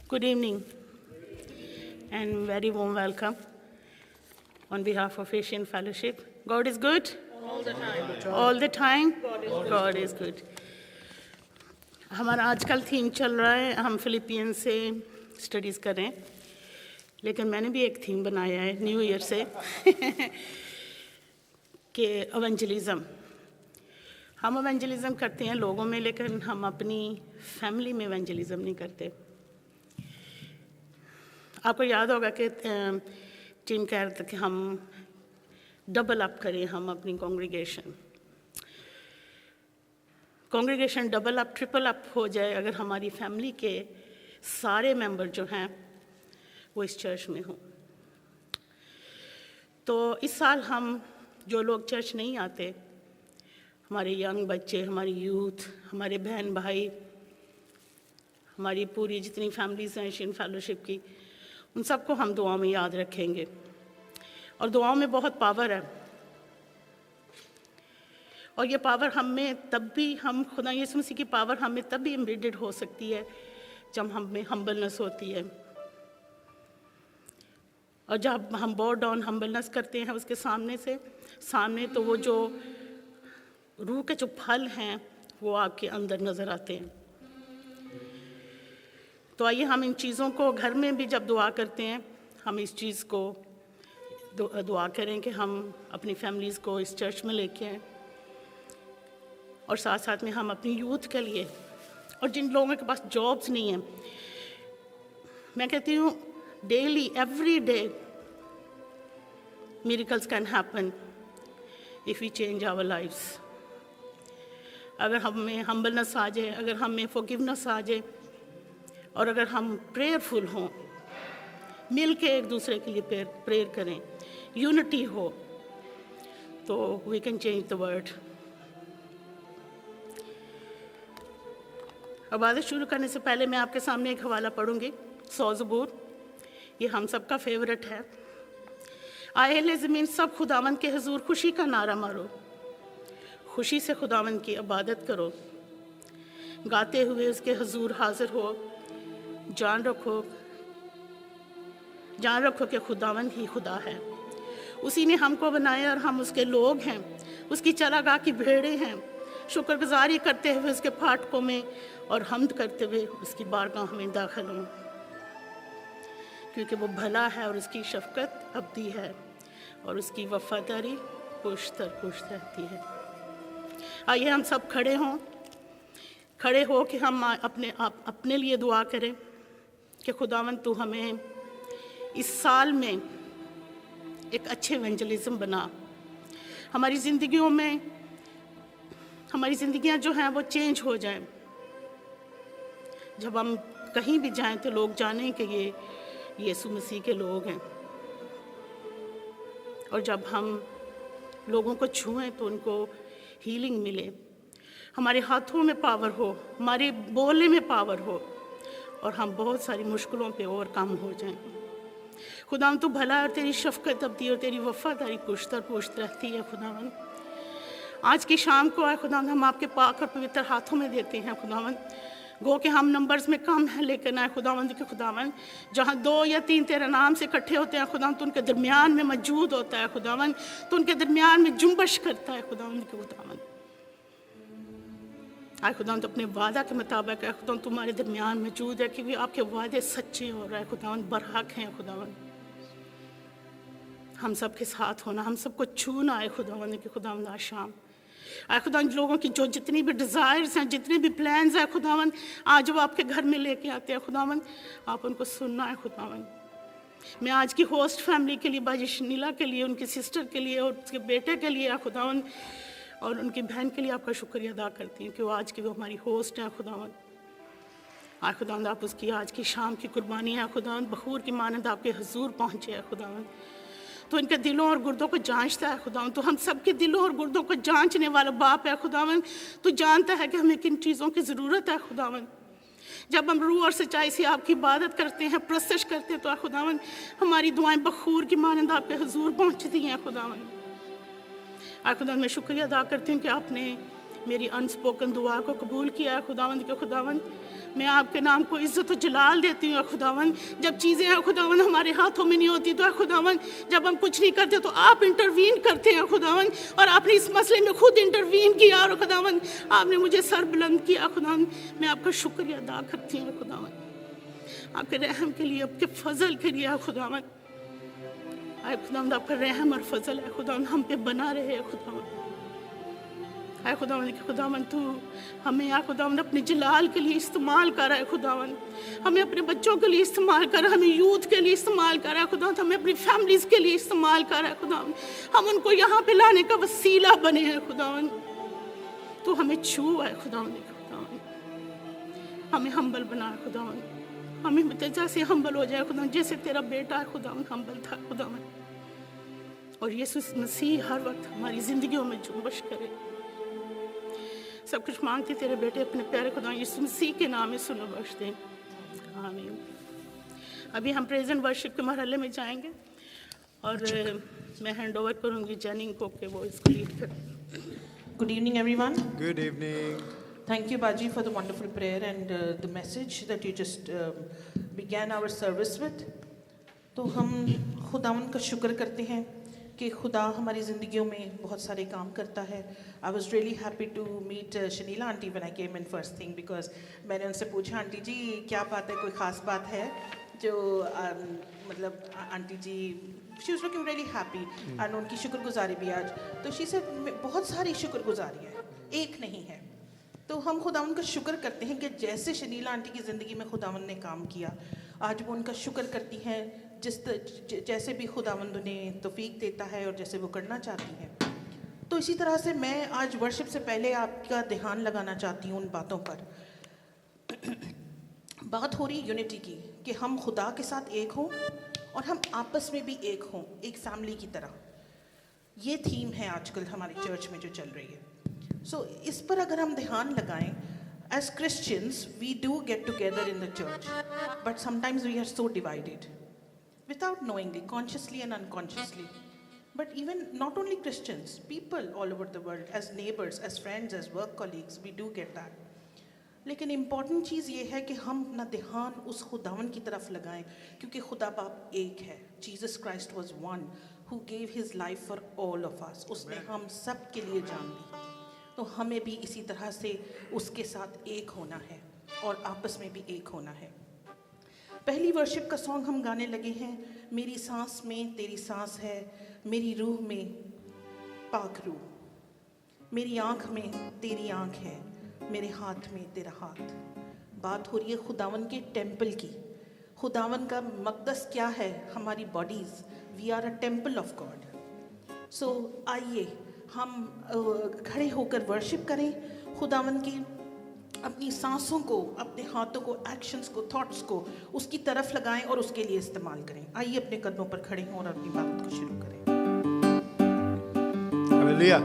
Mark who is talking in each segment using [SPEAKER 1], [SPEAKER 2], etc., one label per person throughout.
[SPEAKER 1] Good evening and very warm welcome on behalf of Asian Fellowship. God is good?
[SPEAKER 2] All the time.
[SPEAKER 1] All the time? God is good. हमारा आजकल theme चल रहा है, हम Philippian से studies कर रहे हैं, लेकिन मैंने भी एक थीम बनाया है न्यू ईयर से कि एवेंजलिज्म। हम एवेंजलिज्म करते हैं लोगों में, लेकिन हम अपनी फैमिली में एवेंजलिज्म नहीं करते। आपको याद होगा कि टीम कह रहे थे कि हम डबल अप करें, हम अपनी congregation double up triple up हो जाए अगर हमारी फैमिली के सारे मेंबर जो हैं वो इस चर्च में हों। तो इस साल हम जो लोग चर्च नहीं आते, हमारे यंग बच्चे, हमारी यूथ, हमारे बहन भाई, हमारी पूरी जितनी फैमिलीज़ हैं एशियन फेलोशिप की, उन सबको हम दुआओं में याद रखेंगे। और दुआओं में बहुत पावर है, और ये पावर हमें तब भी, हम खुदा यीशु मसीह की पावर हमें तब भी एम्बेडेड हो सकती है जब हम में हम्बलनेस होती है। और जब हम बो डाउन हम्बलनेस करते हैं उसके सामने तो वो जो रूह के जो फल हैं वो आपके अंदर नज़र आते हैं। तो आइए हम इन चीज़ों को घर में भी जब दुआ करते हैं, हम इस चीज़ को दुआ करें कि हम अपनी फैमिलीज़ को इस चर्च में लेके आएँ, और साथ साथ में हम अपनी यूथ के लिए और जिन लोगों के पास जॉब्स नहीं हैं, मैं कहती हूँ daily every day miracles can happen if we change our lifes. अगर हम में हम्बलनेस आ जाए, अगर हम में फॉरगिवनेस आ जाए, और अगर हम प्रेयरफुल हों, मिल के एक दूसरे के लिए प्रेयर करें, यूनिटी हो, तो we can change the world. इबादत शुरू करने से पहले मैं आपके सामने एक हवाला पढ़ूंगी, 100 ज़बूर। ये हम सब का फेवरेट है। आए अहले ज़मीन सब खुदावंद के हुजूर खुशी का नारा मारो, खुशी से खुदावंद की इबादत करो, गाते हुए उसके हुजूर हाजिर हो, जान रखो कि खुदावंद ही खुदा है। उसी ने हमको बनाया और हम उसके लोग हैं, उसकी चरागाह की भेड़ें हैं। शुक्रगुजारी करते हुए उसके फाटकों में और हम्द करते हुए उसकी बारगाह में दाखिल हों, क्योंकि वो भला है और उसकी शफ़क़त अबदी है और उसकी वफ़ादारी पुश्त रहती है। आइए हम सब खड़े हो कि हम अपने लिए दुआ करें कि खुदावंद तू हमें इस साल में एक अच्छे एवेंजलिज्म बना। हमारी ज़िंदगियाँ जो हैं वो चेंज हो जाएं। जब हम कहीं भी जाएं तो लोग जानें कि ये यीशु मसीह के लोग हैं, और जब हम लोगों को छुएं तो उनको हीलिंग मिले। हमारे हाथों में पावर हो, हमारे बोलने में पावर हो, और हम बहुत सारी मुश्किलों पे ओवरकम हो जाएं। खुदावन तू भला और तेरी शफ़क़त अबदी और तेरी वफ़ादारी पुश्त रहती है। खुदावन आज की शाम को आए खुदावन हम आपके पाक और पवित्र हाथों में देते हैं। खुदावन गो के हम नंबर्स में कम हैं, लेकिन आए खुदावंद के खुदावन जहाँ 2 या 3 तेरे नाम से इकट्ठे होते हैं खुदावन, तो उनके दरमियान में मौजूद होता है खुदावन, तो उनके दरमियान में जुम्बश करता है खुदावंद के खुदावन। आए खुदावन तो अपने वादा के मुताबिक है खुदावन तुम्हारे दरमियान मौजूद है, क्योंकि आपके वादे सच्चे हो रहे हैं खुदावन, बरहक हैं खुदावन। हम सब के साथ होना, हम सबको छूना है खुदावन के खुदावन आज शाम। आए खुदावन लोगों की जो जितनी भी डिज़ायर्स हैं, जितने भी प्लान्स हैं खुदावन, आज वो आपके घर में लेके आते हैं खुदावन, आप उनको सुनना है खुदावन। मैं आज की होस्ट फैमिली के लिए, बाजी शनीला के लिए, उनकी सिस्टर के लिए और उसके बेटे के लिए खुदावन, और उनकी बहन के लिए आपका शुक्रिया अदा करती हूँ कि वो आज की वो हमारी होस्ट हैं खुदावन। आज खुदावन आप उसकी आज की शाम की कुर्बानी है खुदावन, बखूर की मानंद आपके हुजूर पहुँचे है खुदावन, तो इनके दिलों और गुर्दों को जांचता है खुदावन। तो हम सब के दिलों और गुर्दों को जांचने वाला बाप है खुदावन, तो जानता है कि हमें किन चीज़ों की ज़रूरत है खुदावन। जब हम रूह और सच्चाई से आपकी इबादत करते हैं, प्रस्तश करते हैं, तो खुदावन हमारी दुआएं बखूर की मानंद आपके हुजूर पहुँचती हैं खुदावन। खुदावन मैं शुक्रिया अदा करती हूँ कि आपने मेरी अनस्पोकन दुआ को कबूल किया है खुदावंद के खुदावंद। मैं आपके नाम को इज़्ज़त और जलाल देती हूँ खुदावंद। जब चीज़ें हैं खुदावंद हमारे हाथों में नहीं होती तो खुदावंद जब हम कुछ नहीं करते तो आप इंटरवीन करते हैं खुदावंद, और आपने इस मसले में खुद इंटरवीन किया और खुदावंद आपने मुझे सर बुलंद किया खुदावंद। मैं आपका शुक्रिया अदा करती हूँ खुदावंद, आपके रहम के लिए, आपके फजल के लिए खुदावंद। आए खुदावंद आपका रहम और फजल है खुदावंद हम पे बना रहे खुदावंद। आए खुदावंद कि खुदावंद तू हमें आ खुदावंद अपने जलाल के लिए इस्तेमाल कर रहा है खुदावंद, हमें अपने बच्चों के लिए इस्तेमाल कर रहा है, हमें यूथ के लिए इस्तेमाल कर रहा है खुदावंद, हमें अपनी फैमिलीज़ के लिए इस्तेमाल कर रहा है खुदावंद। हम उनको यहाँ पे लाने का वसीला बने हैं खुदावंद। तू हमें छू है खुदावंद, हमें हम्बल बना खुदावंद, हमें जैसे हम्बल हो जाए खुदावंद, जैसे तेरा बेटा है खुदावंद हम्बल था खुदावंद। और यीशु मसीह हर वक्त हमारी ज़िंदगियों में जुम्बश करे। सब कुछ मांगते तेरे बेटे अपने प्यारे खुदा यीशु मसीह के नाम में सुनो बख्श दें, आमीन। अभी हम प्रेज एंड वर्शिप के मरहले में जाएंगे और मैं हैंड ओवर करूँगी जैनिंग को कि वो इसको लीड करें।
[SPEAKER 2] Good evening, everyone.
[SPEAKER 3] Good evening.
[SPEAKER 2] Thank you, Baji, for the wonderful prayer and the message that you just began our service with. तो हम खुदावन का शुक्र करते हैं कि खुदा हमारी ज़िंदगियों में बहुत सारे काम करता है। I was really happy to meet Shanila auntie when I came in first thing because मैंने उनसे पूछा आंटी जी क्या बात है, कोई ख़ास बात है जो मतलब aunty ji she was looking really happy and उनकी शुक्रगुजारी भी आज तो she said बहुत सारी शुक्रगुजारी है, एक नहीं है। तो हम खुदावन का शुक्र करते हैं कि जैसे शनीला आंटी की ज़िंदगी में खुदावन ने काम किया, आज वो उनका शुक्र करती हैं जैसे भी खुदावंद उन्हें तौफीक देता है और जैसे वो करना चाहती हैं। तो इसी तरह से मैं आज वर्शिप से पहले आपका ध्यान लगाना चाहती हूँ उन बातों पर। बात हो रही यूनिटी की कि हम खुदा के साथ एक हों और हम आपस में भी एक हों, एक फैमिली की तरह। ये थीम है आजकल हमारी चर्च में जो चल रही है। सो इस पर अगर हम ध्यान लगाएं, as Christians we do get together in the church, but sometimes we are so divided without knowingly, consciously and unconsciously. But even not only Christians, people all over the world, as neighbors, as friends, as work colleagues, we do get that. लेकिन important चीज़ ये है कि हम अपना ध्यान उस खुदावन की तरफ लगाएं क्योंकि खुदा बाप एक है। Jesus Christ was one who gave his life for all of us. उसने हम सब के लिए जान दी, तो हमें भी इसी तरह से उसके साथ एक होना है और आपस में भी एक होना है। पहली वर्शिप का सॉन्ग हम गाने लगे हैं, मेरी सांस में तेरी सांस है, मेरी रूह में पाक रूह, मेरी आँख में तेरी आँख है, मेरे हाथ में तेरा हाथ। बात हो रही है खुदावन के टेम्पल की। खुदावन का मकदस क्या है? हमारी bodies. We are a temple of God. So आइए हम खड़े होकर वर्शिप करें खुदावन की, अपनी सांसों को, अपने हाथों को, एक्शंस को, थॉट्स को उसकी तरफ लगाएं और उसके लिए इस्तेमाल करें। आइए अपने कदमों पर खड़े हों और अपनी बात को शुरू करें।
[SPEAKER 3] हालेलुया।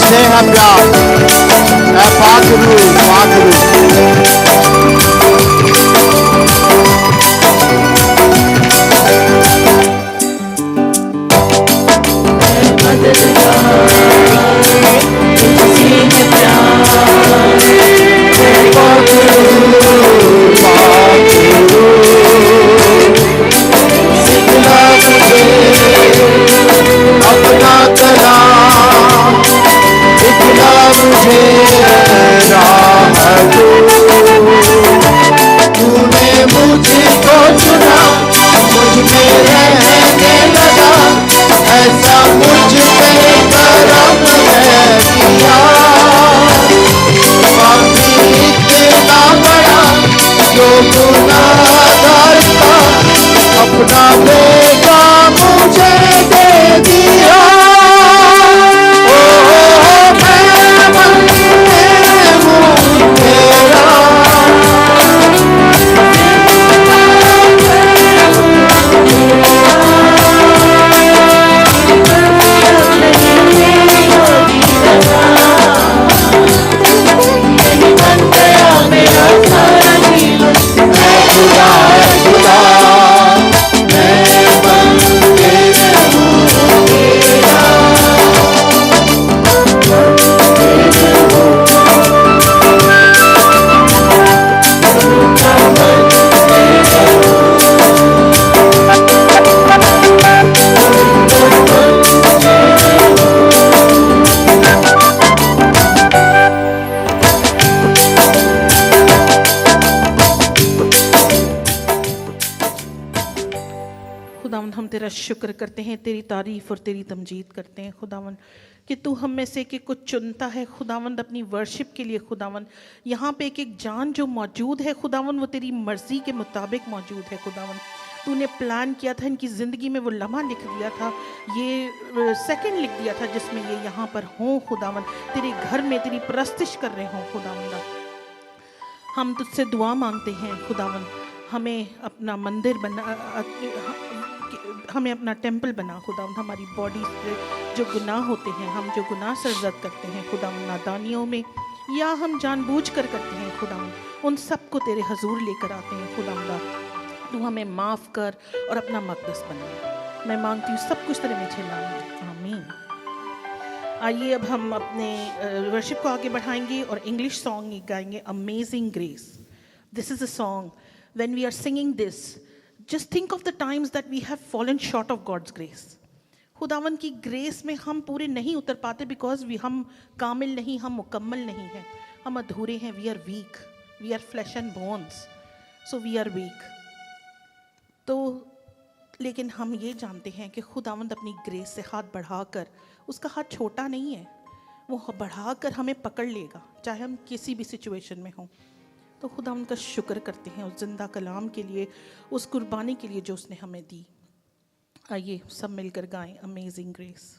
[SPEAKER 3] स्नेह प्यार ऐ पाखरू पाखरू अपना कलाम दिखला मुझे राह दो तूने मुझको चुना मुझ में रहने लगा ऐसा मुझ पे करम है किया पापी इतना बड़ा जो गुनाहगार था अपना बेटा मुझे दे दिया ओ मैं बंदे हूँ तेरा
[SPEAKER 2] खुदावन हम तेरा शुक्र करते हैं, तेरी तारीफ और तेरी तमजीद करते हैं खुदावन कि तू हम में से कि कुछ चुनता है खुदावन अपनी वर्शिप के लिए। खुदावन यहाँ पे एक एक जान जो मौजूद है खुदावन वो तेरी मर्ज़ी के मुताबिक मौजूद है खुदावन। तूने प्लान किया था इनकी ज़िंदगी में, वो लम्हा लिख दिया था, ये सेकंड लिख दिया था जिसमें ये यहाँ पर हों खुदावन, तेरे घर में तेरी परस्तिश कर रहे हों खुदावन। हम तुझसे दुआ मांगते हैं खुदावन, हमें अपना मंदिर बना, हमें अपना टेंपल बना खुदावन। हमारी बॉडी से जो गुनाह होते हैं, हम जो गुनाह सरजद करते हैं खुदावन नादानियों में या हम जानबूझ कर करते हैं खुदावन, उन सब को तेरे हजूर लेकर आते हैं खुदावन। तू हमें माफ़ कर और अपना मक़दस बना। मैं मांगती हूँ सब कुछ तेरे मीठे नाम में, आमीन। आइए अब हम अपने वर्शिप को आगे बढ़ाएंगे और इंग्लिश सॉन्ग गाएंगे, Amazing Grace. This is a song when we are singing this, just think of the times that we have fallen short of God's grace. खुदावन की ग्रेस में हम पूरे नहीं उतर पाते बिकॉज हम कामिल नहीं, हम मुकम्मल नहीं हैं, हम अधूरे हैं। We are weak, we are flesh and bones, so we are weak. तो लेकिन हम ये जानते हैं कि खुदावंद अपनी ग्रेस से हाथ बढ़ाकर, उसका हाथ छोटा नहीं है, वो बढ़ाकर हमें पकड़ लेगा चाहे हम किसी भी सिचुएशन में हों। तो खुदावंद का शुक्र करते हैं उस जिंदा कलाम के लिए, उस कुर्बानी के लिए जो उसने हमें दी। आइए सब मिलकर गाएं amazing grace.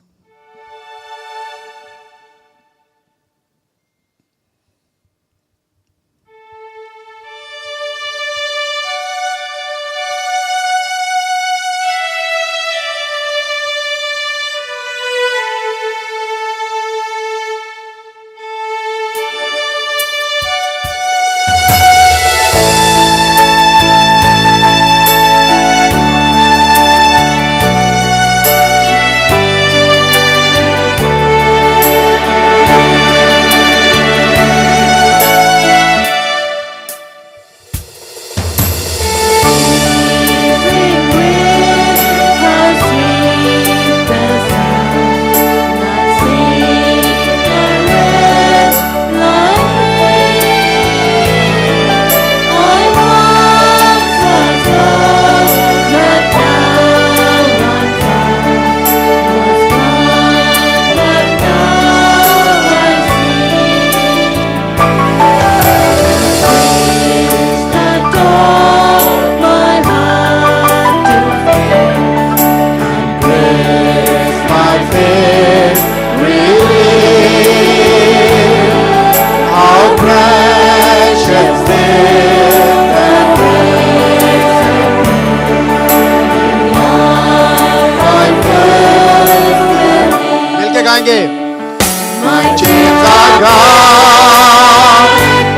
[SPEAKER 3] chains are gone.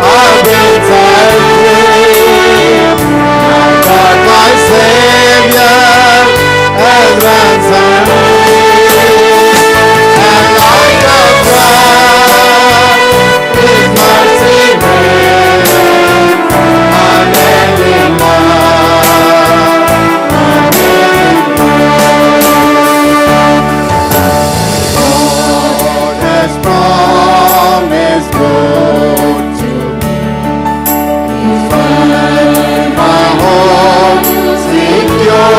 [SPEAKER 3] I've been set free. My God, my Savior, has ransomed me. And like a flood, His mercy reigns. Lord has promised good to me. He's made my home secure.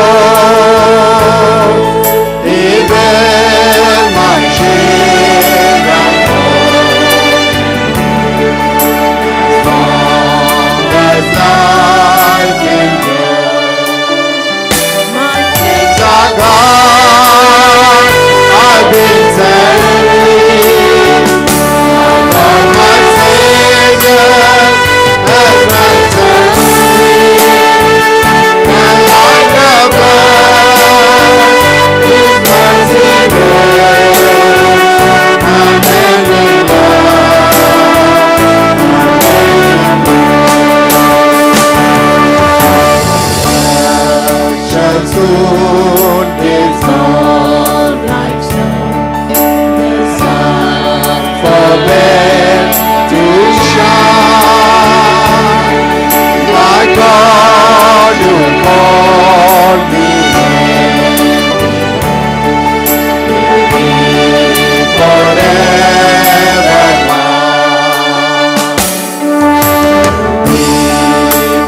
[SPEAKER 3] He bears my shame and as long as life endures. My chains are gone. I've been set free. My God, my Savior, has ransomed me. And like a flood, His mercy reigns. Unending love, shall soon dissolve like snow. The sun forbears to shine. My God, you call me in. You'll be forever mine. Be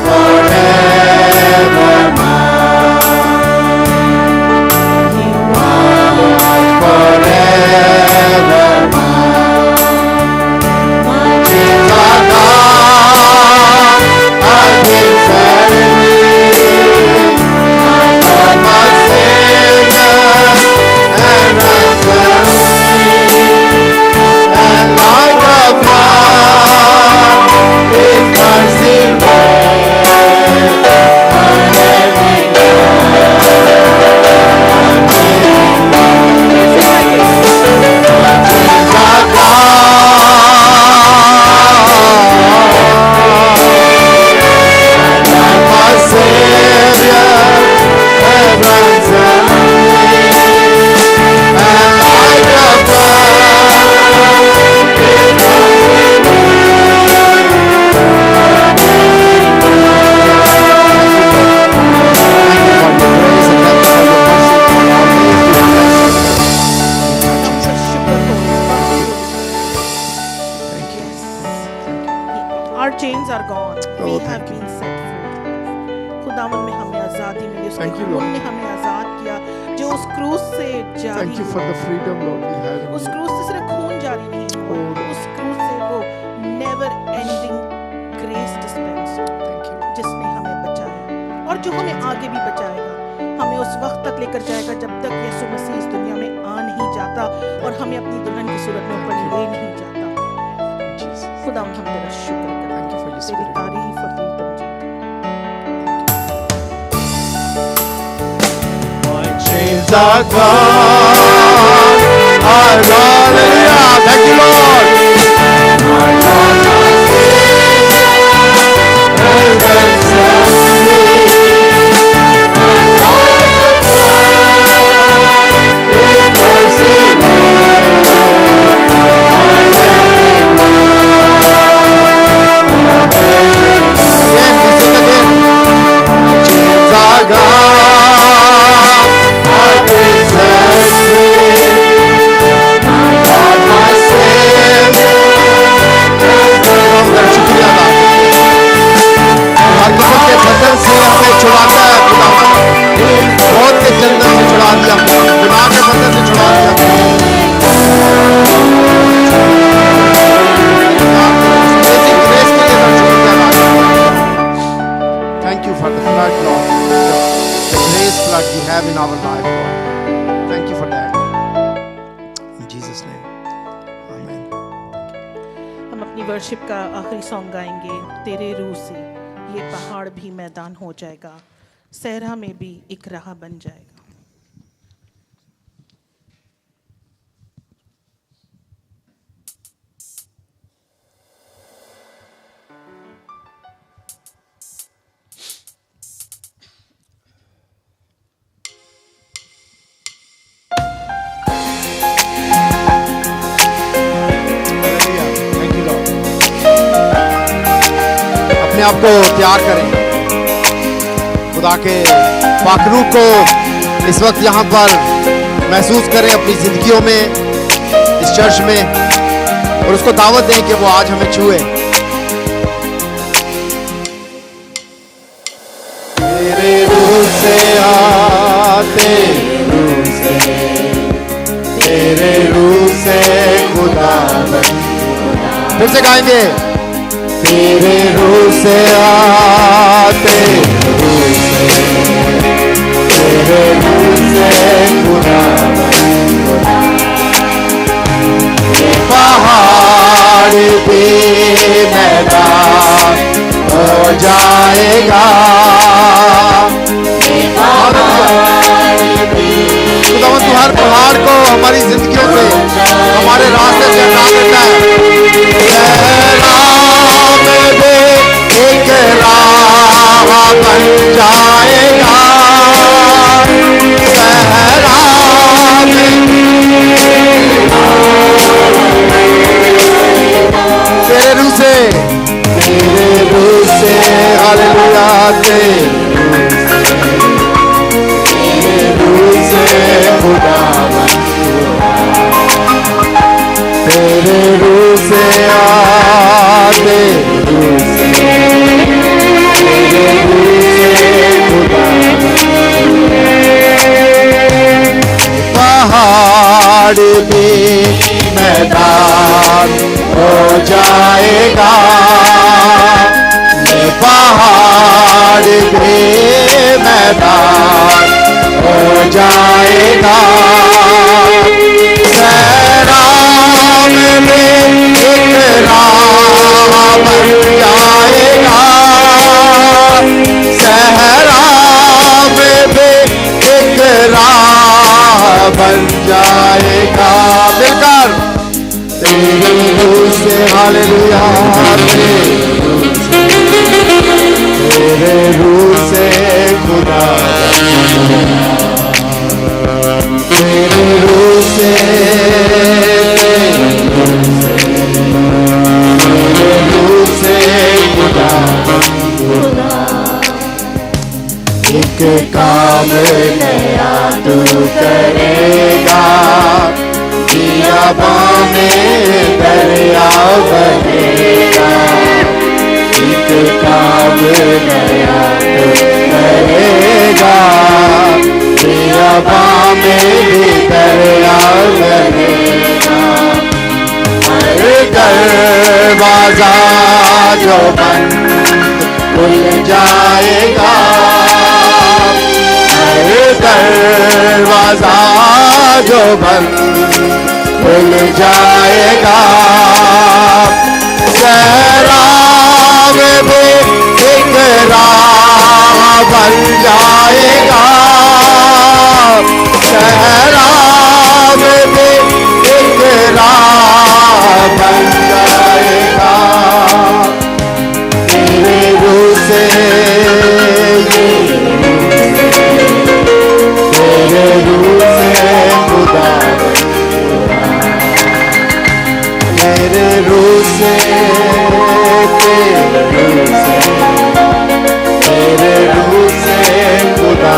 [SPEAKER 3] forever mine. You are forever mine. My chains are gone. I've been set free. My God, my Savior, and ransomed me. And like a flood, His mercy reigns. Unending chains are gone. My Savior has ransomed me. And like a flood, His mercy
[SPEAKER 2] Our chains are gone. We
[SPEAKER 3] Oh,
[SPEAKER 2] have
[SPEAKER 3] thank you.
[SPEAKER 2] been set free. खुदावन में हमें आज़ादी मिली. उसके
[SPEAKER 3] Thank you,
[SPEAKER 2] खून
[SPEAKER 3] Lord.
[SPEAKER 2] ने हमें आज़ाद किया जो उस क्रूस से जारी
[SPEAKER 3] Thank you for
[SPEAKER 2] हुआ.
[SPEAKER 3] the freedom, Lord, we have in
[SPEAKER 2] उस
[SPEAKER 3] you.
[SPEAKER 2] क्रूस से सिर्फ खून जारी नहीं हुआ.
[SPEAKER 3] Oh,
[SPEAKER 2] उस क्रूस से वो never ending grace dispense
[SPEAKER 3] Thank you.
[SPEAKER 2] जिसने हमें बचाया और जो हमें आगे भी बचाएगा. हमें उस वक्त तक लेकर जाएगा जब तक यीशु मसीह इस दुनिया में आ नहीं जाता और हमें अपनी दुल्हन की सूरत में ऊपर ले नहीं जाता.
[SPEAKER 3] Jesus.
[SPEAKER 2] खुदा हम तेरा शुक्र करते
[SPEAKER 3] Thank you for your
[SPEAKER 2] हैं. तेरी
[SPEAKER 3] spirit.
[SPEAKER 2] तारीफ और तेरी Tamjeed.
[SPEAKER 3] My chains are gone. Hallelujah. Thank you, Lord. My God, my Savior, has ransomed me. And like a flood, His mercy reigns. Unending love. Again, we sing again. My chains are gone. I've been set free. My God, my Savior, शुक्रिया अदा हरकतों के बंधन से हमें छुड़ाता है खुदा. मौत के चंदन से छुड़ा दिया, गुनाह के बंधन से छुड़ा दिया. Amazing grace के लिए मैं शुक्रिया अदा करता हूं. Thank you for the flood, Lord. The grace flood you have in our life, Lord. Thank you for that. In Jesus' name. Amen.
[SPEAKER 2] हम अपनी वर्शिप का आखिरी सॉन्ग गाएंगे. तेरे रूह से ये पहाड़ भी मैदान हो जाएगा, सहरा में भी एक राह बन जाएगा.
[SPEAKER 3] आप को तैयार करें। खुदा के पाक रूह को इस वक्त यहाँ पर महसूस करें अपनी जिंदगियों में, इस चर्च में, और उसको दावत दें कि वो आज हमें छुए। तेरे रूह से आते, तेरे रूह से खुदावन, फिर से गाएंगे। तेरे रूह से आते, तेरे रूह से खुदावन, पहाड़ भी मैदान हो जाएगा। खुदावन तू हर पहाड़ को हमारी जिंदगियों से, हमारे रास्ते से हटा देता है। में भी एक राह बन जाएगा। सहरा में तेरे रूह से, तेरे रूह से, हालेलुया, तेरे रूह से खुदावन, तेरे रूह से आते, तेरे रूह से खुदावन, पहाड़ भी मैदान हो जाएगा। ये पहाड़ भी मैदान हो जाएगा। सहरा में एक राह बन जाएगा। सहरा में भी एक राह बन जाएगा। मिलकर तेरे रूह से, हालेलुया, तेरे रूह से खुदा, तेरे रूह से, तेरे रूह से खुदा, एक काम नया तू करेगा। बियाबान में दरिया बहेगा। एक काम नया तू करेगा। बियाबान में भी दरिया बहेगा। हर दरवाजा जो बंद खुल जाएगा। हर दरवाजा जो बंद खुल जाएगा। सहरा में भी एक राह बन जाएगा। सहरा में भी एक राह बन जाएगा। तेरे रूह से, तेरे रूह से खुदा, तेरे रूह से, तेरे रूह से खुदा,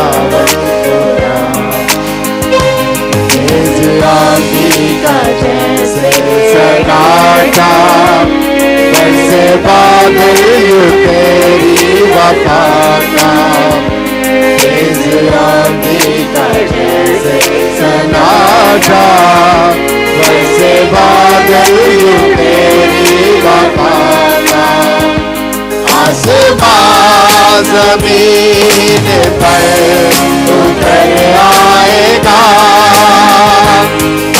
[SPEAKER 3] तेज आंधी का जैसे सन्नाटा, वैसे बादल यूं तेरी वफा का। तेज आंधी का जैसे सन्नाटा, वैसे बादल यूं तेरी वफा का। आसमां ज़मीन पर उतर आएगा।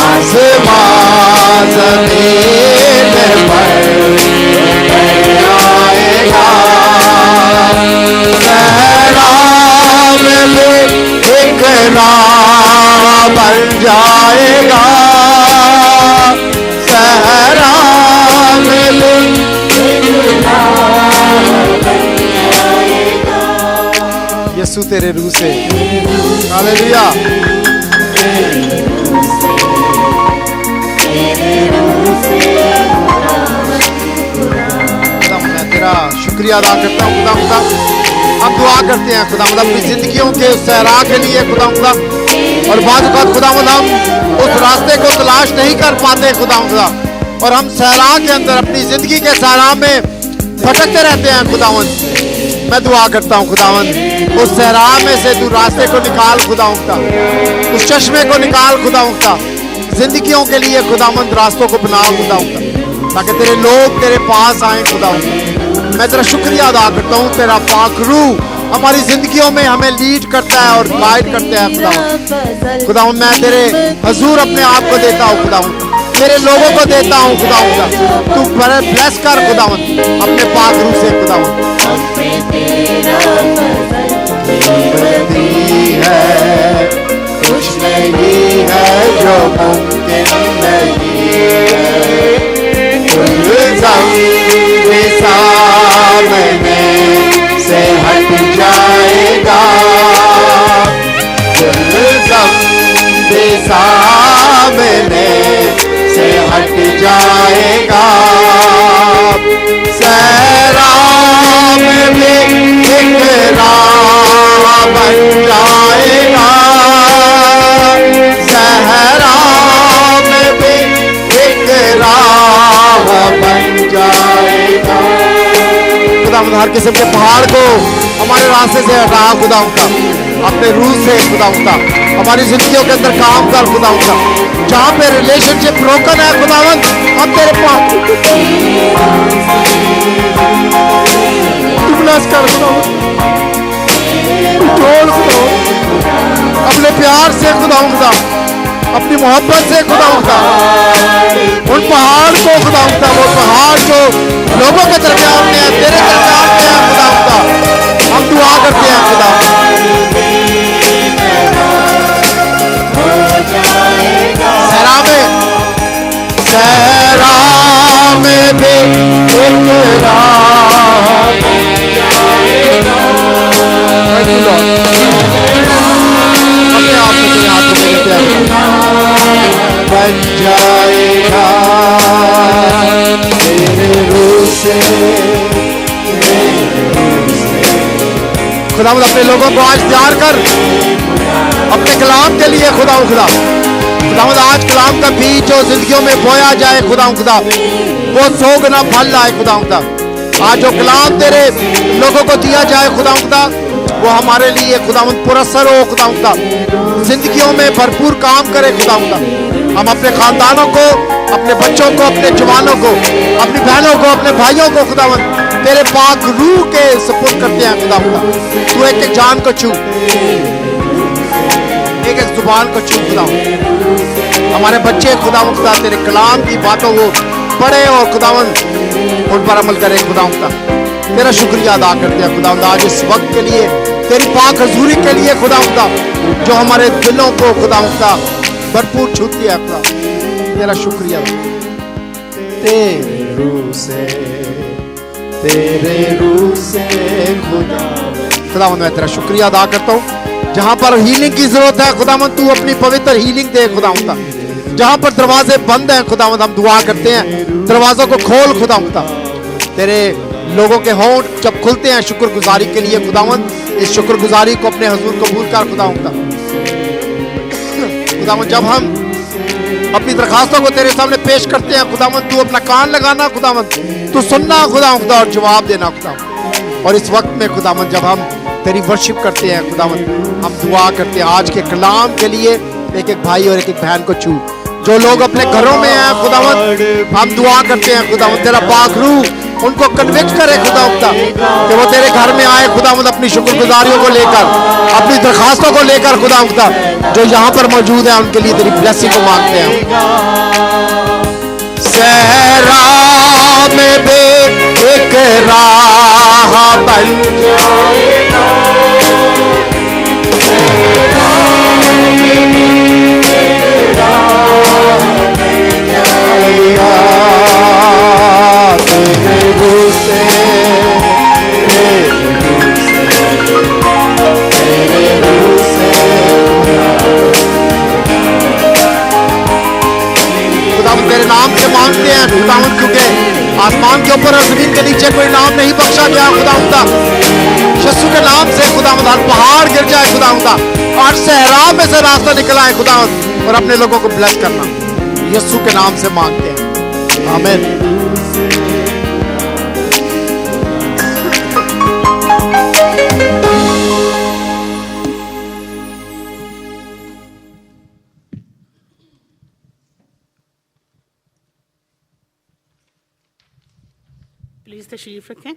[SPEAKER 3] आसमां ज़मीन पर उतर आएगा। सहरा में एक राह बन जाएगा। सहरा में एक राह बन जाएगा। यीशु तेरे रूह से, हालेलुया। खुदा मैं तेरा शुक्र शुक्रिया अदा करता हूँ खुदा। हम दुआ करते हैं खुदा अपनी जिंदगियों के सहरा के लिए खुदा। और बाद खुदा हम उस रास्ते को तलाश नहीं कर पाते खुदा, और हम सहरा के अंदर अपनी जिंदगी के सहरा में भटकते रहते हैं खुदावंद। मैं दुआ करता हूँ खुदावंद उस सहरा में से तू रास्ते को निकाल खुदावंद, उस चश्मे को निकाल खुदावंद, जिंदगियों के लिए खुदावंद रास्तों को बनाओ खुदावंद, ताकि तेरे लोग तेरे पास आए खुदावंद। मैं तेरा शुक्रिया अदा करता हूँ, तेरा पाक रूह हमारी जिंदगियों में हमें लीड करता है और गाइड करता है खुदावंद। खुदावंद मैं तेरे हजूर अपने आप को देता हूँ खुदावंद, तेरे लोगों को देता हूँ खुदावंद। तू ब्लेस कर खुदावंद अपने पाक रूह से खुदावंद। कुछ नहीं है जो मुमकिन नहीं है, सामने से हट जाएगा, सामने से हट जाएगा। सहरा में भी एक राह बन जाएगा, सहरा में भी एक राह बन जाएगा। खुदा हर किस्म के पहाड़ को हमारे रास्ते से हटा खुदा अपने रूह से खुदा हमारी जिंदगियों के अंदर काम कर खुदा। जहाँ पे रिलेशनशिप ब्रोकन है खुदावंद हम तेरे पास कर अपने प्यार से खुदा अपनी मोहब्बत से खुदा उन पहाड़ को खुदा वो पहाड़ जो लोगों के दरमियान में है तेरे दरमियान में है खुदा हम दुआ करते हैं खुदा। सहरा में भी एक राह बन जाएगा, तेरे रूह से खुदा अपने लोगों को आज तैयार कर अपने कलाम के लिए खुदा आज कलाम का बीज जो जिंदगियों में बोया जाए खुदा वो 100 गुना फल लाए खुदा। आज जो कलाम तेरे लोगों को दिया जाए खुदा वो हमारे लिए खुदावंद पुरस्कार हो खुदा, जिंदगियों में भरपूर काम करे खुदा। हम अपने खानदानों को, अपने बच्चों को, अपने जवानों को, अपनी बहनों को, अपने भाइयों को खुदावंद तेरे पाक रूह के सपुर्द करते हैं खुदा। तू एक एक जान को छू, एक एक जुबान को छू खुदा। हमारे बच्चे खुदा तेरे कलाम की बातों को पढ़े और खुदावंद उन पर अमल करे खुदा। तेरा शुक्रिया अदा करते हैं खुदा आज इस वक्त के लिए, तेरी पाक हजूरी के लिए खुदा जो हमारे दिलों को खुदा भरपूर छूती है खुदा। तेरा शुक्रिया तेरे रूह से खुदा मैं तेरा शुक्रिया अदा करता हूँ। जहाँ पर हीलिंग की जरूरत है खुदावंद तू अपनी पवित्र हीलिंग दे खुदा। जहाँ पर दरवाजे बंद हैं खुदावंद हम दुआ करते हैं दरवाजों को खोल खुदा। तेरे लोगों के होंठ जब खुलते हैं शुक्रगुजारी के लिए खुदावंद, इस शुक्रगुजारी को अपने हुजूर कबूल कर खुदावंद। जब हम अपनी दरखास्तों को तेरे सामने पेश करते हैं खुदावंद तू अपना कान लगाना खुदावंद, तू सुनना खुदावंद और जवाब देना खुदावंद। और इस वक्त में खुदावंद जब हम तेरी वर्शिप करते हैं खुदावंद हम दुआ करते हैं आज के कलाम के लिए एक एक भाई और एक एक बहन को छू। जो लोग अपने घरों में हैं खुदावंद हम दुआ करते हैं खुदावंद तेरा पाक रूह उनको कन्विक्ट करे खुदा कि वो तेरे घर में आए खुदावंद अपनी शुक्रगुजारियों को लेकर, अपनी दरखास्तों को लेकर खुदा जो यहाँ पर मौजूद है उनके लिए तेरी ब्लेसिंग को मांगते हैं। सहरा में भी एक राह बन जाएगा, तेरे नाम से मांगते हैं खुदावंद क्योंकि आसमान के ऊपर और जमीन के नीचे कोई नाम नहीं बख्शा गया खुदावंदा। यीशु के नाम से खुदावंद हर पहाड़ गिर जाए खुदावंदा, और सहरा में से रास्ता निकल आए खुदावंद, और अपने लोगों को ब्लेस करना यीशु के नाम से मांगते हैं, आमीन।
[SPEAKER 1] प्लीज़ तशरीफ़ रखें।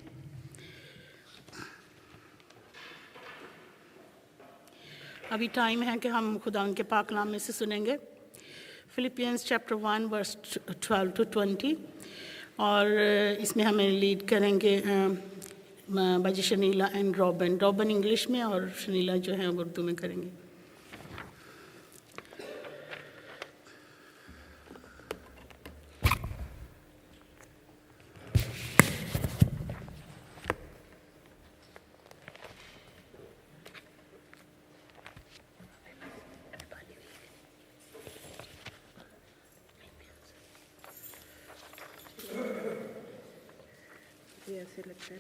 [SPEAKER 1] अभी टाइम है कि हम खुदा उनके पाक कलाम में से सुनेंगे फिलिपियंस चैप्टर 1 वर्स 12 to 20, और इसमें हमें लीड करेंगे बाजी शनीला एंड रॉबन। रॉबन इंग्लिश में और शनीला जो है उर्दू में करेंगे। ऐसे लगता है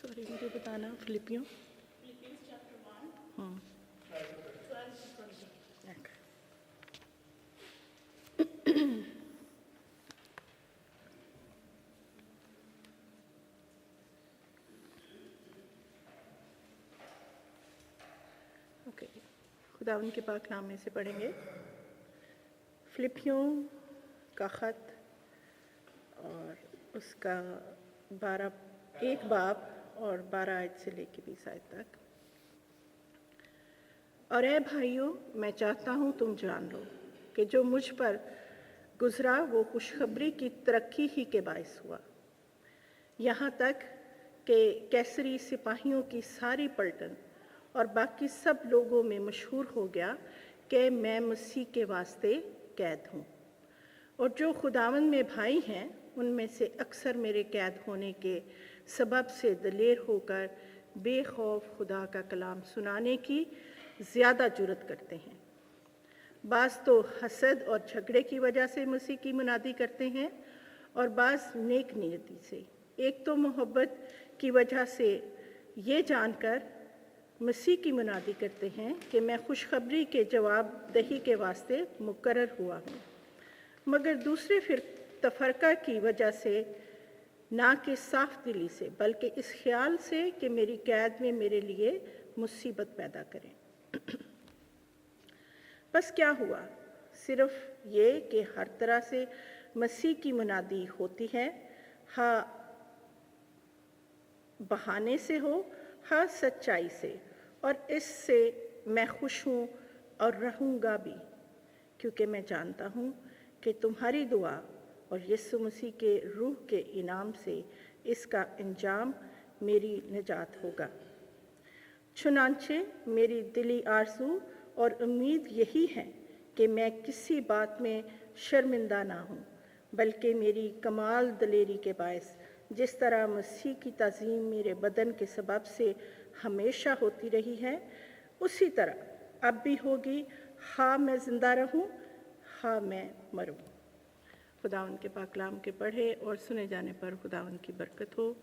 [SPEAKER 1] सॉरी मुझे बताना फिलिपियों खुदावन के पाक नाम में से पढ़ेंगे। फिलिपियों का ख़त और उसका 1 बाब और 12 आयत से लेकर 20 आयत तक। और ऐ भाइयों, मैं चाहता हूँ तुम जान लो कि जो मुझ पर गुजरा वो खुशखबरी की तरक्की ही के बायस हुआ, यहाँ तक कि कैसरी सिपाहियों की सारी पलटन और बाकी सब लोगों में मशहूर हो गया कि मैं मसीह के वास्ते कैद हूँ। और जो खुदावन में भाई हैं उनमें से अक्सर मेरे कैद होने के सबब से दलेर होकर बेखौफ खुदा का कलाम सुनाने की ज़्यादा जुर्रत करते हैं। बाज़ तो हसद और झगड़े की वजह से मसीह की मुनादी करते हैं, और बाज़ नेक नियति से। एक तो मोहब्बत की वजह से ये जानकर मसीह की मुनादी करते हैं कि मैं खुशखबरी के जवाब दही के वास्ते मुकर्रर हुआ हूँ, मगर दूसरे फिर तफरका की वजह से, ना कि साफ दिली से बल्कि इस ख्याल से कि मेरी कैद में मेरे लिए मुसीबत पैदा करें। बस क्या हुआ? सिर्फ ये कि हर तरह से मसीह की मुनादी होती है, हाँ बहाने से हो हाँ सच्चाई से, और इससे मैं खुश हूँ और रहूँगा भी, क्योंकि मैं जानता हूँ कि तुम्हारी दुआ और यीशु मसीह के रूह के इनाम से इसका अंजाम मेरी निजात होगा। चुनांचे मेरी दिली आरज़ू और उम्मीद यही है कि मैं किसी बात में शर्मिंदा ना हूँ, बल्कि मेरी कमाल दलेरी के बायस जिस तरह मसीह की ताज़ीम मेरे बदन के सबब से हमेशा होती रही है, उसी तरह अब भी होगी, हाँ मैं ज़िंदा रहूँ हाँ मैं मरूँ। खुदावन के पाक कलाम के पढ़े और सुने जाने पर खुदावन की बरकत हो।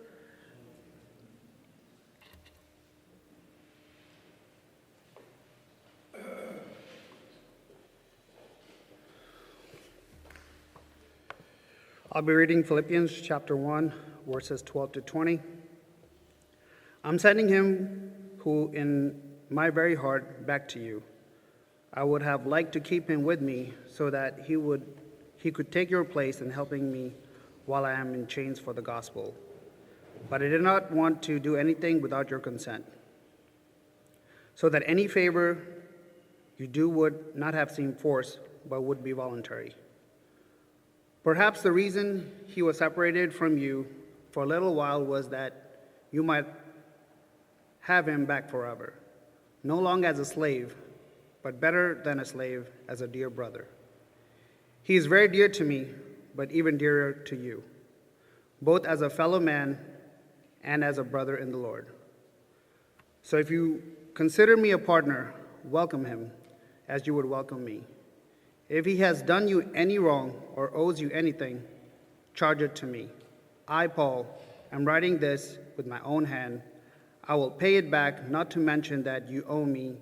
[SPEAKER 4] I'll be reading Philippians chapter 1, verses 12 to 20. I'm sending him who in my very heart back to you. I would have liked to keep him with me so that he could take your place in helping me while I am in chains for the gospel. But I did not want to do anything without your consent, so that any favor you do would not have seemed forced, but would be voluntary. Perhaps the reason he was separated from you for a little while was that you might have him back forever, no longer as a slave, but better than a slave, as a dear brother. He is very dear to me, but even dearer to you. both as a fellow man and as a brother in the Lord. So if you consider me a partner, welcome him as you would welcome me. If he has done you any wrong or owes you anything, charge it to me. I, Paul, am writing this with my own hand. I will pay it back, not to mention that you owe me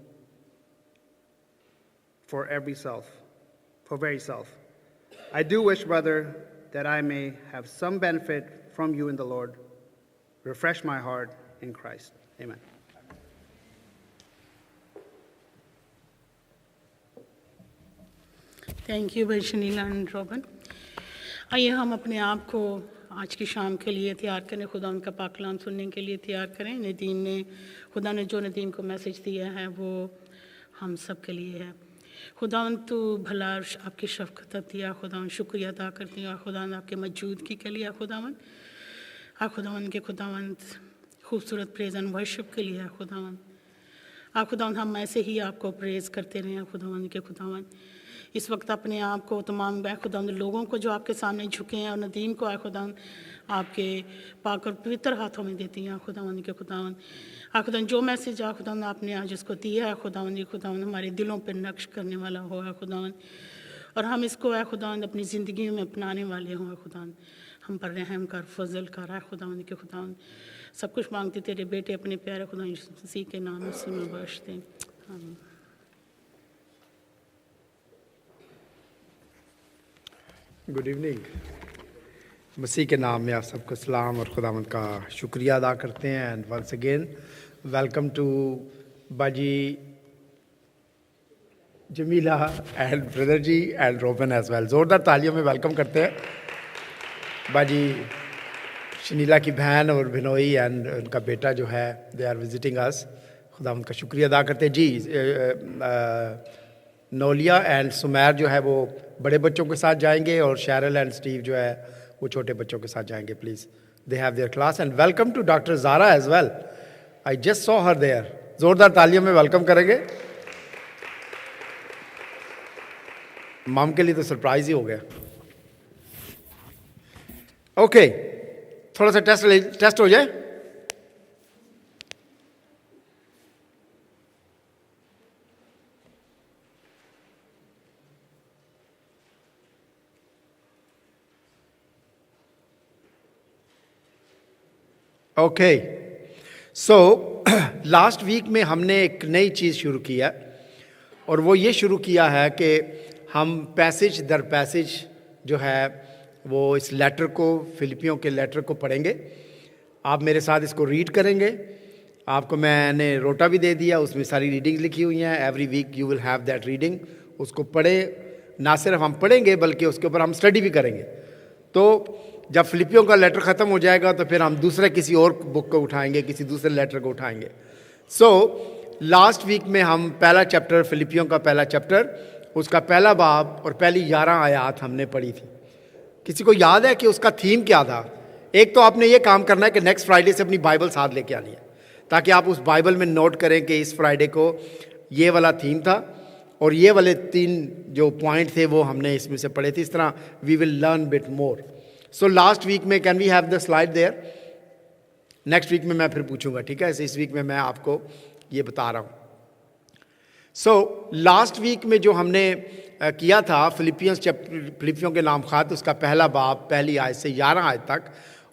[SPEAKER 4] for very self. I do wish, brother, that I may have some benefit from you in the Lord. Refresh my heart in Christ. Amen.
[SPEAKER 1] Thank you भाई Shanila and रॉबन। आइए हम अपने आप को आज की शाम के लिए तैयार करें, खुदा उनका पाक कलाम सुनने के लिए तैयार करें। खुदा ने जो नदीम को मैसेज दिया है वो हम सब के लिए है। खुदा तू भला आपकी शफ़क़त दिया, खुदा शुक्रिया अदा करती हूँ खुदा आपके मौजूदगी के लिए खुदावन, के खुदावंत खूबसूरत प्रेज़ एंड वर्शिप के लिए खुदावन। खुदावन हम ऐसे ही आपको प्रेज़ करते रहें खुदावन के खुदावन। इस वक्त अपने आप को तमाम खुदावन लोगों को जो आपके सामने झुके हैं और नदीम को खुदावन आपके पाक और पवित्र हाथों में देती हैं खुदावन के खुदावन। खुदावन जो मैसेज खुदावन आपने आज उसको दिया है खुदावन, ये खुदावन हमारे दिलों पर नक्श करने वाला हो खुदावन, और हम इसको खुदावन अपनी ज़िंदगी में अपनाने वाले हों खुदावन। हम पर रहम कर, फजल कर खुदावन के खुदावन। सब कुछ मांगते तेरे बेटे अपने प्यारे खुदा यीशु मसीह के नाम में बख्शते हैं, आमीन।
[SPEAKER 5] Good evening. मसीह के नाम में आप सबको सलाम और खुदावंद का शुक्रिया अदा करते हैं। And once again welcome to Baji Jamila and brother ji and Roban as well. ज़ोरदार तालियों में वेलकम करते हैं बाजी शनीला की बहन और बिनोई एंड उनका बेटा जो है, दे आर विजिटिंग अस। खुदावंद का शुक्रिया अदा करते हैं जी। नौलिया एंड सुमैर जो है वो बड़े बच्चों के साथ जाएंगे और शैरल एंड स्टीव जो है वो छोटे बच्चों के साथ जाएंगे। Please, they have their class. And welcome to doctor Zara as well. I just saw her there. ज़ोरदार तालियों में वेलकम करेंगे। मॉम के लिए तो सरप्राइज ही हो गया। ओके, थोड़ा सा टेस्ट हो जाए। ओके, सो लास्ट वीक में हमने एक नई चीज़ शुरू की है और वो ये शुरू किया है कि हम पैसेज दर पैसेज जो है वो इस लेटर को, फिलिपियों के लेटर को पढ़ेंगे। आप मेरे साथ इसको रीड करेंगे। आपको मैंने रोटा भी दे दिया, उसमें सारी रीडिंग्स लिखी हुई हैं। Every week you will have that reading. उसको पढ़े, ना सिर्फ हम पढ़ेंगे बल्कि उसके ऊपर हम स्टडी भी करेंगे। तो जब फिलिपियों का लेटर ख़त्म हो जाएगा तो फिर हम दूसरे किसी और बुक को उठाएंगे, किसी दूसरे लेटर को उठाएंगे। सो लास्ट वीक में हम पहला चैप्टर, फिलिपियों का पहला चैप्टर, उसका पहला बाब और पहली 11 आयात हमने पढ़ी थी। किसी को याद है कि उसका थीम क्या था? एक तो आपने ये काम करना है कि नेक्स्ट फ्राइडे से अपनी बाइबल साथ लेके आनी है, ताकि आप उस बाइबल में नोट करें कि इस फ्राइडे को ये वाला थीम था और ये वाले 3 जो पॉइंट थे वो हमने इसमें से पढ़े थे। इस तरह we will learn bit more. So last week में can we have the slide there? Next week में मैं फिर पूछूंगा, ठीक है? इस वीक में मैं आपको ये बता रहा हूँ। सो लास्ट वीक में जो हमने किया था फिलिपियों के नाम खात, उसका पहला बाब पहली आयत से 11 आयत तक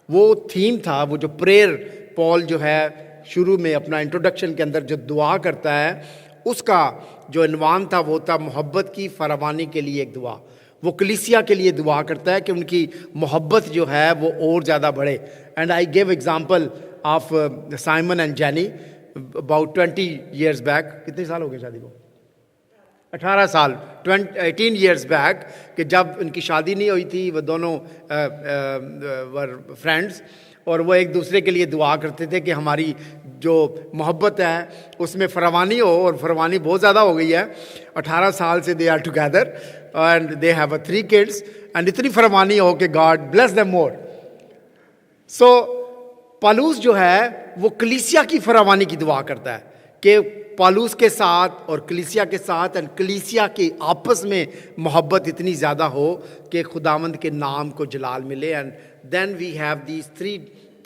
[SPEAKER 5] वो थीम था। वो जो प्रेयर पॉल जो है शुरू में अपना इंट्रोडक्शन के अंदर जो दुआ करता है, उसका जो इन्वान था वो था मोहब्बत की फरावानी के लिए एक दुआ। वो कलीसिया के लिए दुआ करता है कि उनकी मोहब्बत जो है वो और ज़्यादा बढ़े। And I give example of Simon and jenny about 20 years back. कितने साल हो गए शादी को? 18 साल, 18 years बैक, कि जब उनकी शादी नहीं हुई थी, वो दोनों वर फ्रेंड्स और वो एक दूसरे के लिए दुआ करते थे कि हमारी जो मोहब्बत है उसमें फरावानी हो, और फरावानी बहुत ज़्यादा हो गई है। 18 साल से they are together and they have 3 kids and इतनी फरावानी हो कि God bless them more. So पौलुस जो है वो कलीसिया की फरावानी की दुआ करता है कि पौलुस के साथ और कलीसिया के साथ एंड कलीसिया की आपस में मोहब्बत इतनी ज़्यादा हो कि खुदावंद के नाम को जलाल मिले। And then we have these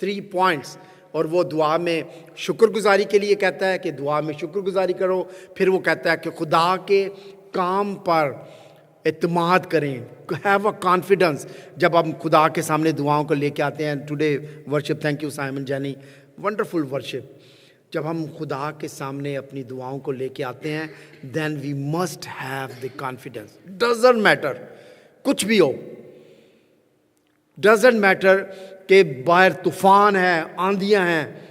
[SPEAKER 5] three points. और वो दुआ में शुक्रगुजारी के लिए कहता है कि दुआ में शुक्रगुजारी करो। फिर वो कहता है कि खुदा के काम पर एतमाद करें, हैव अ कॉन्फिडेंस। जब हम खुदा के सामने दुआओं को लेके आते हैं, today worship, thank you Simon Jenny, wonderful worship. जब हम खुदा के सामने अपनी दुआओं को लेके आते हैं, then we must have the confidence. Doesn't matter कुछ भी हो, डजंट मैटर कि बाहर तूफान है, आंधियां हैं,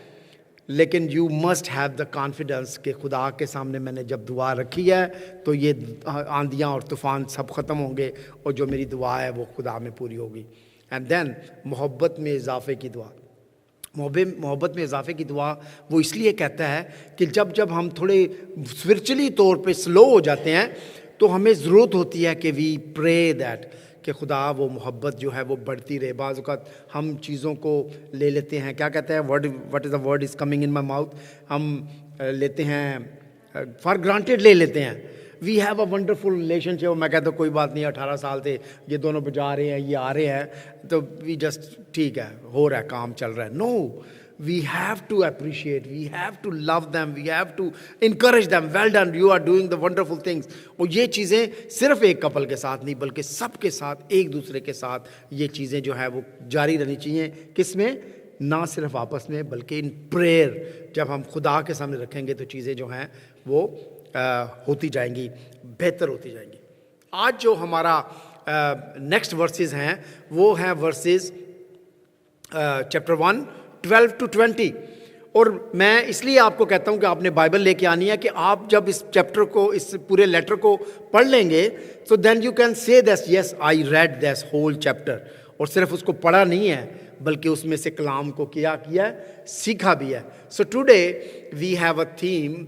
[SPEAKER 5] लेकिन you must have the confidence कि खुदा के सामने मैंने जब दुआ रखी है तो ये आंधियां और तूफान सब ख़त्म होंगे और जो मेरी दुआ है वो खुदा में पूरी होगी। एंड देन मोहब्बत में इजाफे की दुआ। मोहब्बत में इजाफे की दुआ वो इसलिए कहता है कि जब हम थोड़े स्पिरिचुअली तौर पे स्लो हो जाते हैं तो हमें ज़रूरत होती है कि वी प्रे दैट कि खुदा वो मोहब्बत जो है वो बढ़ती रहे। बाज़ औक़ात हम चीज़ों को ले लेते हैं, क्या कहते हैं, what is the word is coming in my mouth, हम लेते हैं फॉर ग्रांटेड, ले लेते हैं। We have a wonderful relationship. मैं कहता हूँ कोई बात नहीं, 18 साल थे, ये दोनों बजा रहे हैं, ये आ रहे हैं, तो वी जस्ट ठीक है, हो रहा है, काम चल रहा है। No, we have to appreciate, we have to love them, we have to encourage them, well done, you are doing the wonderful things। और ये चीज़ें सिर्फ एक कपल के साथ नहीं बल्कि सबके साथ, एक दूसरे के साथ ये चीज़ें जो है वो जारी रहनी चाहिए। किस में? ना सिर्फ आपस में बल्कि इन प्रेयर। जब हम खुदा के सामने रखेंगे तो चीज़ें जो हैं वो होती जाएंगी, बेहतर होती जाएंगी। आज जो हमारा नेक्स्ट वर्सेस हैं वो हैं वर्सेस चैप्टर 1 12 to 20। और मैं इसलिए आपको कहता हूं कि आपने बाइबल लेके आनी है कि आप जब इस चैप्टर को, इस पूरे लेटर को पढ़ लेंगे तो then you can say this, yes I read this whole chapter. और सिर्फ उसको पढ़ा नहीं है बल्कि उसमें से कलाम को किया है, सीखा भी है। So today we have a theme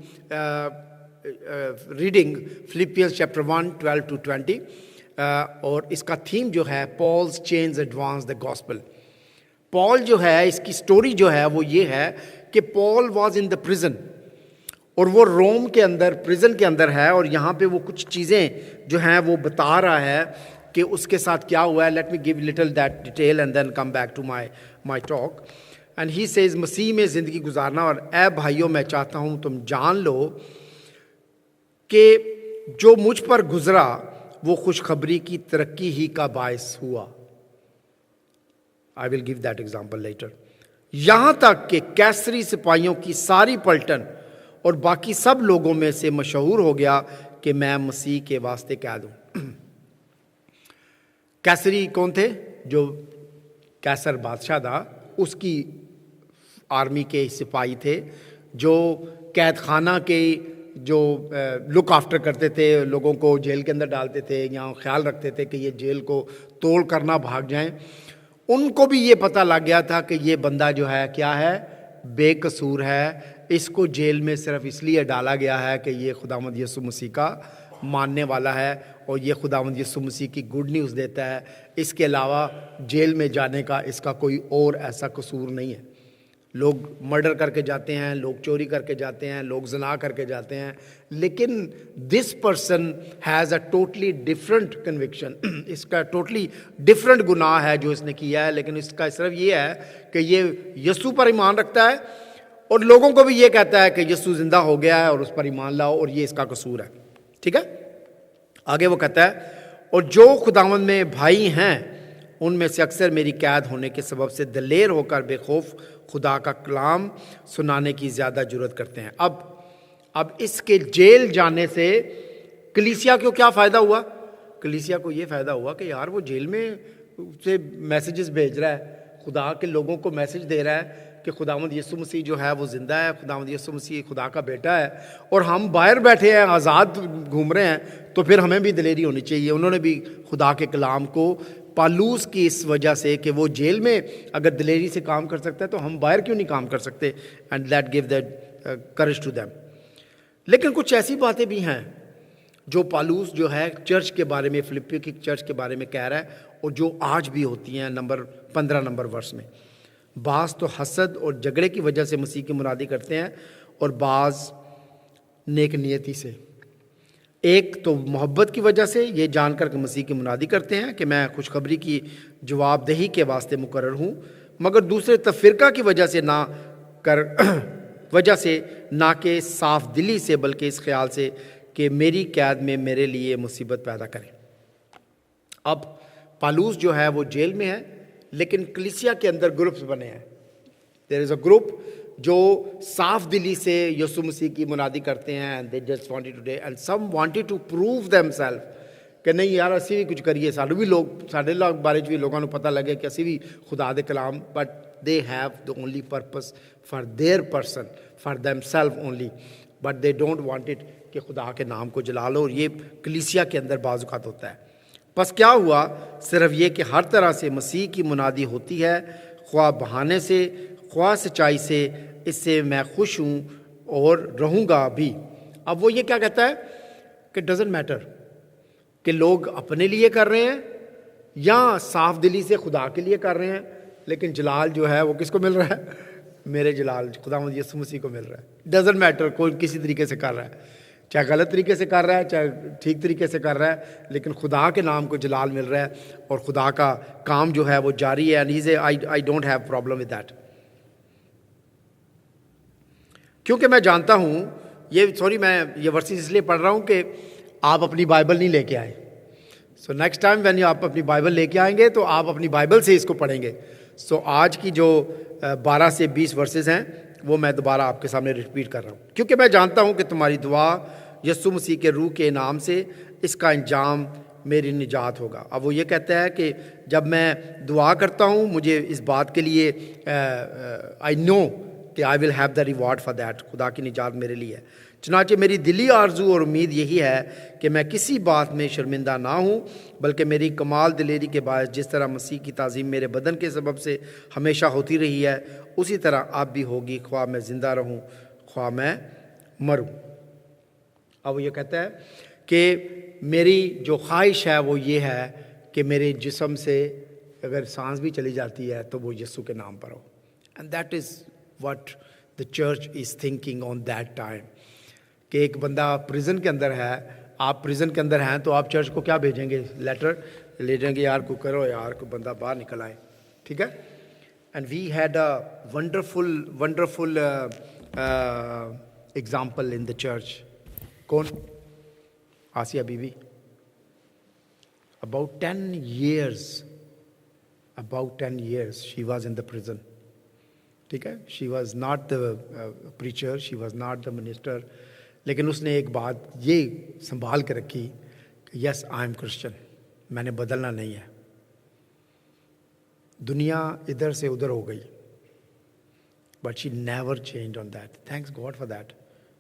[SPEAKER 5] reading Philippians chapter 1 12 to 20। और इसका थीम जो है Paul's change advance the gospel. Paul जो है, इसकी स्टोरी जो है वो ये है कि Paul was in the prison, और वो रोम के अंदर प्रिजन के अंदर है, और यहाँ पे वो कुछ चीज़ें जो हैं वो बता रहा है कि उसके साथ क्या हुआ है। Let me give little that detail and then come back to my talk. And he says, मसीह में ज़िंदगी गुजारना, और ऐ भाइयों मैं चाहता हूँ तुम जान लो कि जो मुझ पर गुजरा वो खुशखबरी की तरक्की ही का बायस हुआ। I will give that example later. यहां तक कि कैसरी सिपाहियों की सारी पलटन और बाकी सब लोगों में से मशहूर हो गया कि मैं मसीह के वास्ते कैद हूं। कैसरी कौन थे? जो कैसर बादशाह था उसकी आर्मी के सिपाही थे, जो कैद खाना के जो लुक आफ्टर करते थे, लोगों को जेल के अंदर डालते थे या ख्याल रखते थे कि ये जेल को तोड़ कर ना भाग जाएं। उनको भी ये पता लग गया था कि ये बंदा जो है क्या है, बेकसूर है। इसको जेल में सिर्फ इसलिए डाला गया है कि ये खुदावंद यीशु मसीह का मानने वाला है और ये खुदावंद यीशु मसीह की गुड न्यूज़ देता है। इसके अलावा जेल में जाने का इसका कोई और ऐसा कसूर नहीं है। लोग मर्डर करके जाते हैं, लोग चोरी करके जाते हैं, लोग ज़िना करके जाते हैं, लेकिन this person has a totally different conviction. इसका टोटली डिफरेंट गुनाह है जो इसने किया है, लेकिन इसका सिर्फ ये है कि ये यीशु पर ईमान रखता है और लोगों को भी ये कहता है कि यीशु जिंदा हो गया है और उस पर ईमान लाओ, और ये इसका कसूर है। ठीक है, आगे वो कहता है, और जो खुदावंद में भाई हैं उनमें से अक्सर मेरी कैद होने के सबब से दलेर होकर बेखौफ खुदा का कलाम सुनाने की ज़्यादा ज़रूरत करते हैं। अब इसके जेल जाने से कलीसिया को क्या फ़ायदा हुआ? कलीसिया को ये फ़ायदा हुआ कि यार वो जेल में से मैसेजेस भेज रहा है, खुदा के लोगों को मैसेज दे रहा है कि खुदावंद यीशु मसीह जो है वो ज़िंदा है, खुदावंद यीशु मसीह खुदा का बेटा है, और हम बाहर बैठे हैं, आज़ाद घूम रहे हैं, तो फिर हमें भी दिलेरी होनी चाहिए। उन्होंने भी खुदा के कलाम को पालूस की इस वजह से कि वो जेल में अगर दिलेरी से काम कर सकता है तो हम बाहर क्यों नहीं काम कर सकते, and that give that courage to them. लेकिन कुछ ऐसी बातें भी हैं जो पालूस जो है चर्च के बारे में, फिलिपियों की चर्च के बारे में कह रहा है, और जो आज भी होती हैं। 15 नंबर वर्ष में, बाज़ तो हसद और झगड़े की वजह से मसीह की मुरादी करते हैं, और बाज़ नेक नियति से। एक तो मोहब्बत की वजह से, ये जानकर कि मसीह की मुनादी करते हैं कि मैं खुशखबरी की जवाबदेही के वास्ते मुकर्रर हूँ, मगर दूसरे तफिरका की वजह से ना कि साफ दिली से, बल्कि इस ख्याल से कि मेरी कैद में मेरे लिए मुसीबत पैदा करें। अब पालूस जो है वो जेल में है, लेकिन कलीसिया के अंदर ग्रुप्स बने हैं। देयर इज़ अ ग्रुप जो साफ दिली से यीशु मसीह की मुनादी करते हैं, and they just wanted today, and some wanted to prove themself कि नहीं यार असी भी कुछ करिए, सानू भी लोग साडे बारे भी लोगों को पता लगे कि असी भी खुदा दे कलाम, but they have the only purpose for their person, for themselves only, but they don't want it कि खुदा के नाम को जला लो। और ये कलीसिया के अंदर बाज़-औक़ात होता है। बस क्या हुआ, सिर्फ ये कि हर तरह से मसीह की मुनादी होती है, ख्वाह बहाने से ख्वाह सच्चाई से, इससे मैं खुश हूँ और रहूँगा भी। अब वो ये क्या कहता है कि डजेंट मैटर कि लोग अपने लिए कर रहे हैं या साफ दिली से खुदा के लिए कर रहे हैं, लेकिन जलाल जो है वो किसको मिल रहा है? मेरे जलाल खुदावंद यीशु मसीह को मिल रहा है। डजेंट मैटर कोई किसी तरीके से कर रहा है, चाहे गलत तरीके से कर रहा है चाहे ठीक तरीके से कर रहा है, लेकिन खुदा के नाम को जलाल मिल रहा है और खुदा का काम जो है वो जारी है। And I don't have problem with that, क्योंकि मैं जानता हूँ मैं ये वर्सेस इसलिए पढ़ रहा हूँ कि आप अपनी बाइबल नहीं लेके आए। सो नेक्स्ट टाइम व्हेन आप अपनी बाइबल लेके आएंगे तो आप अपनी बाइबल से इसको पढ़ेंगे। सो आज की जो 12 से 20 वर्सेस हैं वो मैं दोबारा आपके सामने रिपीट कर रहा हूँ, क्योंकि मैं जानता हूँ कि तुम्हारी दुआ यीशु मसीह के रूह के इनाम से इसका अंजाम मेरी निजात होगा। अब वो ये कहता है कि जब मैं दुआ करता हूँ मुझे इस बात के लिए आई नो कि I will have the reward for that, खुदा की निजात मेरे लिए है। चनाचे मेरी दिली आरजू और उम्मीद यही है कि मैं किसी बात में शर्मिंदा ना हूँ, बल्कि मेरी कमाल दिलेरी के बायस जिस तरह मसीह की ताज़ीम मेरे बदन के सबब से हमेशा होती रही है, उसी तरह अब भी होगी, ख्वाह मैं ज़िंदा रहूँ ख्वाह मैं मरूँ। अब वो ये कहता है कि मेरी जो ख्वाहिश है वो ये है कि मेरे जिस्म से अगर सांस भी चली जाती है तो वो यीशु के नाम पर हो। And that is what the church is thinking on that time, कि एक बंदा प्रिजन के अंदर है, आप प्रिजन के अंदर हैं तो आप चर्च को क्या भेजेंगे? लेटर ले जाएंगे, यार को करो यार, कोई बंदा बाहर निकल आए, ठीक है। And we had a wonderful example in the church. कौन? आसिया बीबी। About 10 years she was in the prison, ठीक है। She was not the preacher, she was not the minister, लेकिन उसने एक बात ये संभाल के रखी कि यस आई एम क्रिश्चियन, मैंने बदलना नहीं है। दुनिया इधर से उधर हो गई, but she never change on that. Thanks God for that.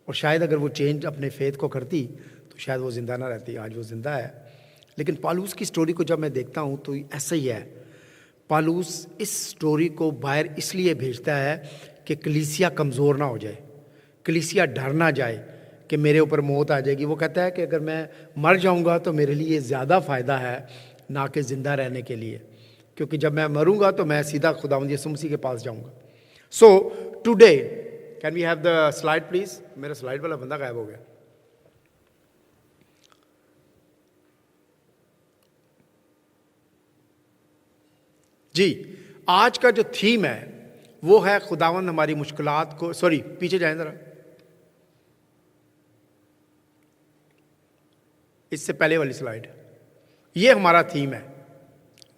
[SPEAKER 5] और शायद अगर वो चेंज अपने फेथ को करती तो शायद वो ज़िंदा ना रहती। आज वो ज़िंदा है। लेकिन पालूस की स्टोरी को जब मैं देखता हूँ तो ऐसा ही है। पालूस इस स्टोरी को बाहर इसलिए भेजता है कि कलीसिया कमज़ोर ना हो जाए, कलीसिया डर ना जाए कि मेरे ऊपर मौत आ जाएगी। वो कहता है कि अगर मैं मर जाऊंगा तो मेरे लिए ज़्यादा फ़ायदा है ना कि ज़िंदा रहने के लिए, क्योंकि जब मैं मरूंगा तो मैं सीधा खुदावंद यीशु मसीह के पास जाऊंगा। So today can we have the slide please? मेरा स्लाइड वाला बंदा गायब हो गया। जी, आज का जो थीम है वो है खुदावंद हमारी मुश्किलात को, सॉरी पीछे जाएं जरा, इससे पहले वाली स्लाइड। ये हमारा थीम है।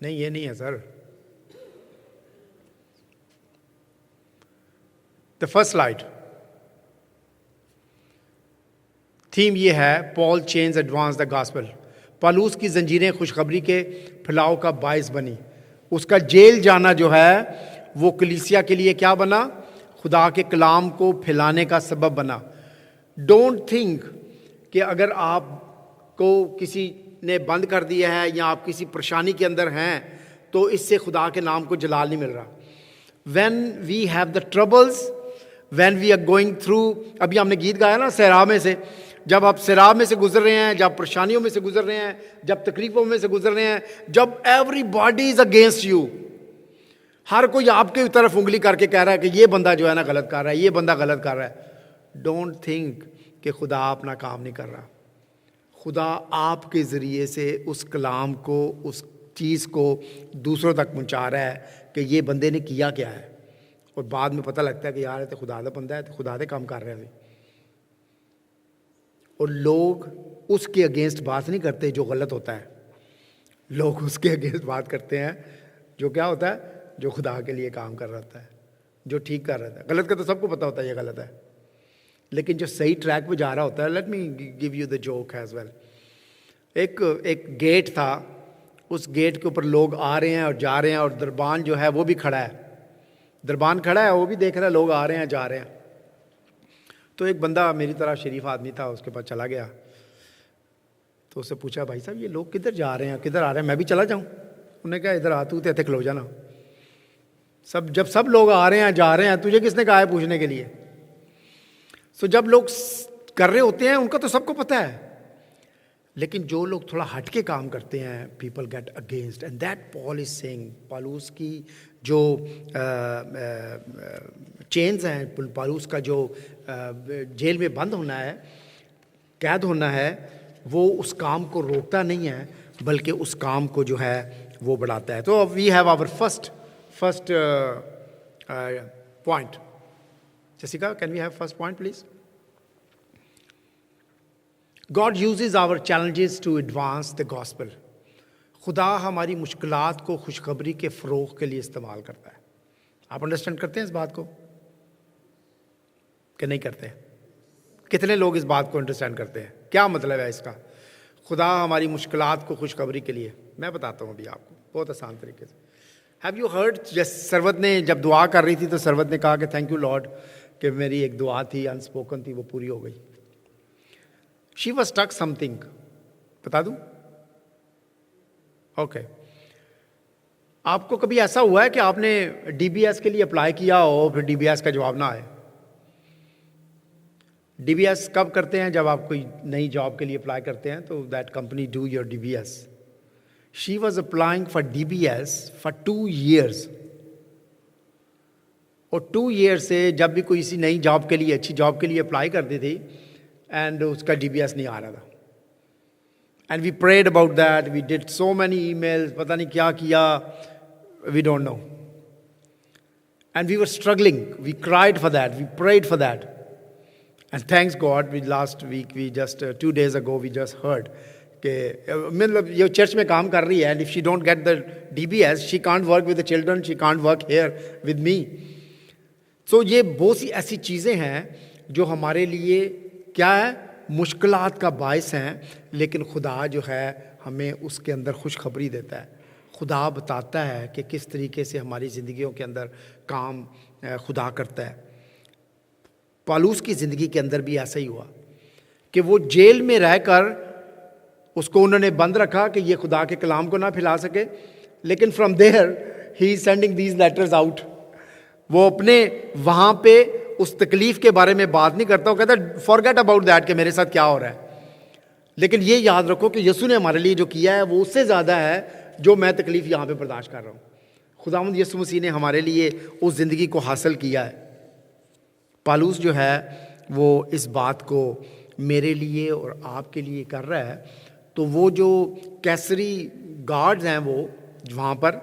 [SPEAKER 5] नहीं ये नहीं है sir, the first slide. Theme ये है Paul change advance the gospel. Paulus की जंजीरें खुशखबरी के फैलाव का बायस बनी। उसका जेल जाना जो है वो कलीसिया के लिए क्या बना? खुदा के कलाम को फैलाने का सबब बना। डोंट थिंक कि अगर आपको किसी ने बंद कर दिया है या आप किसी परेशानी के अंदर हैं तो इससे खुदा के नाम को जलाल नहीं मिल रहा। When we have the troubles, when we are going through, अभी हमने गीत गाया ना सहरा में से, जब आप सैराब में से गुजर रहे हैं, जब परेशानियों में से गुजर रहे हैं, जब तकलीफों में से गुजर रहे हैं, जब एवरीबॉडी इज अगेंस्ट यू, हर कोई आपके तरफ उंगली करके कह रहा है कि ये बंदा जो है ना गलत कर रहा है, ये बंदा गलत कर रहा है। डोंट थिंक कि खुदा अपना काम नहीं कर रहा। खुदा आपके ज़रिए से उस कलाम को, उस चीज़ को दूसरों तक पहुंचा रहा है कि ये बंदे ने किया क्या है, और बाद में पता लगता है कि यार ये तो खुदा दा बंदा है, तो खुदा दे काम कर रहे हैं। और लोग उसके अगेंस्ट बात नहीं करते जो गलत होता है, लोग उसके अगेंस्ट बात करते हैं जो क्या होता है, जो खुदा के लिए काम कर रहा होता है, जो ठीक कर रहा है। गलत का तो सबको पता होता है ये गलत है, लेकिन जो सही ट्रैक पे जा रहा होता है। Let me give you the joke as well. एक गेट था, उस गेट के ऊपर लोग आ रहे हैं और जा रहे हैं, और दरबान जो है वो भी खड़ा है। दरबान खड़ा है, वो भी देख रहा है लोग आ रहे हैं जा रहे हैं। तो एक बंदा मेरी तरह शरीफ आदमी था, उसके पास चला गया, तो उससे पूछा, भाई साहब ये लोग किधर जा रहे हैं, किधर आ रहे हैं, मैं भी चला जाऊँ? उन्होंने कहा इधर आ, तू तो इतने खलो जाना, जब सब लोग आ रहे हैं जा रहे हैं, तुझे किसने कहा है पूछने के लिए? सो जब लोग कर रहे होते हैं उनका तो सबको पता है, लेकिन जो लोग थोड़ा हट के काम करते हैं, people get against. And that Paul is saying, Paulus की जो चेन्स हैं, पालूस का जो जेल में बंद होना है, कैद होना है, वो उस काम को रोकता नहीं है, बल्कि उस काम को जो है वो बढ़ाता है। तो we have our first point. Jessica, can we have first point please? God uses our challenges to advance the gospel. खुदा हमारी मुश्किलात को खुशखबरी के फ़रोग़ के लिए इस्तेमाल करता है। आप अंडरस्टैंड करते हैं इस बात को कि नहीं करते? कितने लोग इस बात को अंडरस्टैंड करते हैं? क्या मतलब है इसका? खुदा हमारी मुश्किलात को खुशखबरी के लिए, मैं बताता हूँ अभी आपको बहुत आसान तरीके से। हैव यू हर्ड, जैसे सरवत ने जब दुआ कर रही थी तो सरवत ने कहा कि थैंक यू लॉर्ड कि मेरी एक दुआ थी अनस्पोकन थी, वो पूरी हो गई। शी वॉज स्टक समथिंग, बता दूं? ओके। आपको कभी ऐसा हुआ है कि आपने डीबीएस के लिए अप्लाई किया हो, फिर डीबीएस का जवाब ना आए? डीबीएस कब करते हैं? जब आप कोई नई जॉब के लिए अप्लाई करते हैं तो that company do your DBS. She was applying for DBS for 2 years, और 2 years से जब भी कोई इसी नई जॉब के लिए, अच्छी जॉब के लिए अप्लाई करती थी, एंड उसका डीबीएस नहीं आ रहा था। And we prayed about that, we did so many emails, पता नहीं क्या किया, we don't know, and we were struggling, we cried for that, we prayed for that, and thanks God we last week, we just 2 days ago we just heard कि मतलब ये church में काम कर रही है, and if she don't get the DBS she can't work with the children, she can't work here with me. So ये बहुत सी ऐसी चीज़ें हैं जो हमारे लिए क्या है, मुश्किलात का बायस हैं, लेकिन खुदा जो है हमें उसके अंदर खुशखबरी देता है। खुदा बताता है कि किस तरीके से हमारी ज़िंदगियों के अंदर काम खुदा करता है। पालूस की ज़िंदगी के अंदर भी ऐसा ही हुआ कि वो जेल में रहकर उसको उन्होंने बंद रखा कि ये खुदा के कलाम को ना फैला सके, लेकिन from there he is sending these letters out. वो अपने वहाँ पे उस तकलीफ़ के बारे में बात नहीं करता, वो कहता फॉरगेट अबाउट दैट कि मेरे साथ क्या हो रहा है, लेकिन ये याद रखो कि यीशु ने हमारे लिए जो किया है वो उससे ज़्यादा है जो मैं तकलीफ़ यहाँ पे बर्दाश्त कर रहा हूँ। खुदावंद यीशु मसीह ने हमारे लिए उस ज़िंदगी को हासिल किया है। पालूस जो है वो इस बात को मेरे लिए और आपके लिए कर रहा है। तो वो जो कैसरी गार्ड्स हैं वो वहाँ पर,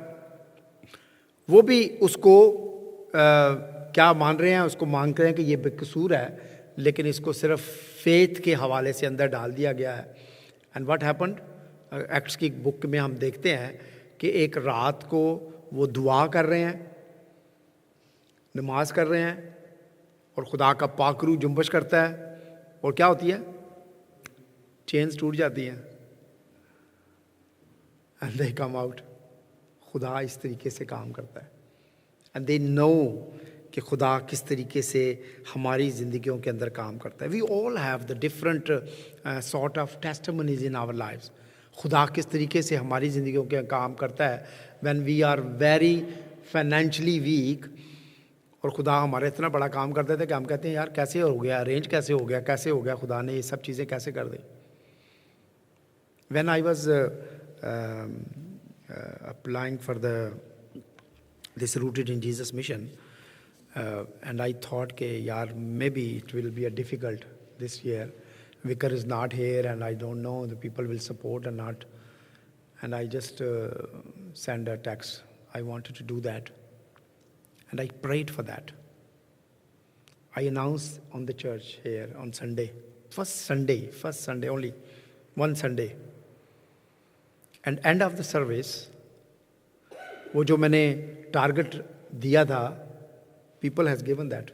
[SPEAKER 5] वो भी उसको क्या मान रहे हैं, उसको मान रहे हैं कि ये बेकसूर है, लेकिन इसको सिर्फ फेथ के हवाले से अंदर डाल दिया गया है। एंड व्हाट हैपेंड, एक्ट्स की बुक में हम देखते हैं कि एक रात को वो दुआ कर रहे हैं, नमाज कर रहे हैं, और खुदा का पाकरू जुम्बश करता है, और क्या होती है, चेन्स टूट जाती हैं, एंड दे कम आउट। खुदा इस तरीके से काम करता है, एंड दे नो कि खुदा किस तरीके से हमारी ज़िंदगियों के अंदर काम करता है। We all have the different sort of testimonies in our lifes. खुदा किस तरीके से हमारी ज़िंदगियों के काम करता है when we are very financially weak, और खुदा हमारे इतना बड़ा काम कर देता है कि हम कहते हैं यार कैसे हो गया, अरेंज कैसे हो गया, कैसे हो गया, खुदा ने ये सब चीज़ें कैसे कर दी। When I was applying for this Rooted in Jesus mission, and I thought कि यार maybe it will be a difficult, this year. Vicar is not here, and I don't know the people will support or not. And I just send a text. I wanted to do that. And I prayed for that. I announced on the church here on Sunday. First Sunday, only one Sunday. And end of the service, वो जो मैंने target दिया था, people has given that.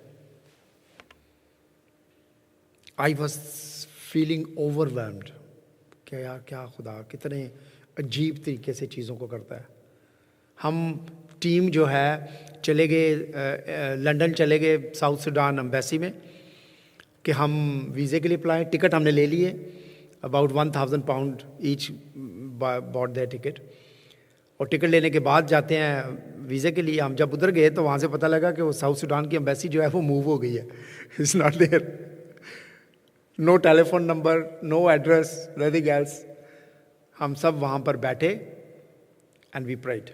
[SPEAKER 5] I was feeling overwhelmed. क्या खुदा कितने अजीब तरीके से चीज़ों को करता है. हम टीम जो है चले गए लंदन, चले गए साउथ सूडान एम्बेसी में कि हम वीज़े के लिए अप्लाई. टिकट हमने ले लिए, about 1000 pound each bought their ticket. और टिकट लेने के बाद जाते हैं वीज़े के लिए. हम जब उधर गए तो वहाँ से पता लगा कि वो साउथ सूडान की एम्बेसी जो है वो मूव हो गई है. It's not there. No telephone number, no address, nothing else. हम सब वहाँ पर बैठे एंड वी प्रेड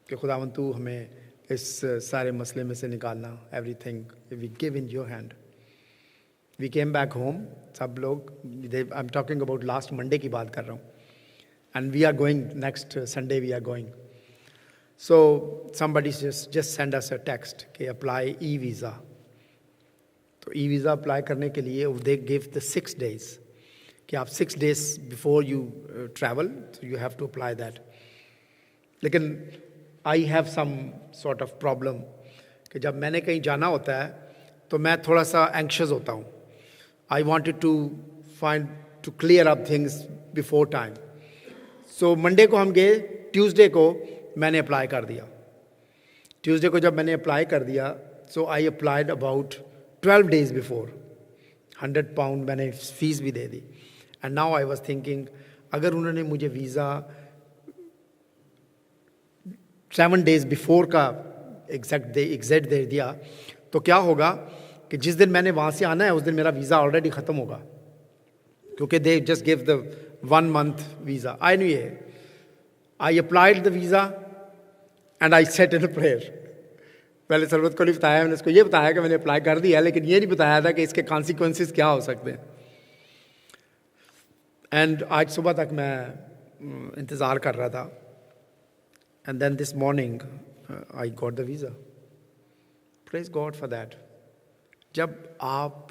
[SPEAKER 5] कि खुदावंद तू हमें इस सारे मसले में से निकालना. Everything we give in your hand. We came back home, सब लोग. I am talking about last Monday की बात कर रहा हूँ. And we are going next Sunday, we are going. So somebody just send us a text कि apply e visa. तो e visa apply करने के लिए दे गिव द 6 days कि आप 6 days before you travel so you have to apply that. लेकिन I have some sort of problem कि जब मैंने कहीं जाना होता है तो मैं थोड़ा सा एंक्शस होता हूँ. I wanted to clear up things before time. So Monday को हम गए, ट्यूसडे को मैंने अप्लाई कर दिया. ट्यूसडे को जब मैंने अप्लाई कर दिया, so I applied about 12 days before. 100 pound मैंने फीस भी दे दी. And now I was thinking, अगर उन्होंने मुझे वीज़ा 7 days बिफोर का एग्जैक्ट दे दिया तो क्या होगा कि जिस दिन मैंने वहाँ से आना है उस दिन मेरा वीज़ा ऑलरेडी ख़त्म होगा, क्योंकि they just give the 1 month visa. I knew ये. I applied the visa and I sat in a prayer. पहले सरबत को नहीं बताया, मैंने उसको ये बताया कि मैंने अप्लाई कर दिया, लेकिन ये नहीं बताया था कि इसके कॉन्सिक्वेंसेस क्या हो सकते हैं. एंड आज सुबह तक मैं इंतज़ार कर रहा था. And then this morning I got the visa. Praise God for that. जब आप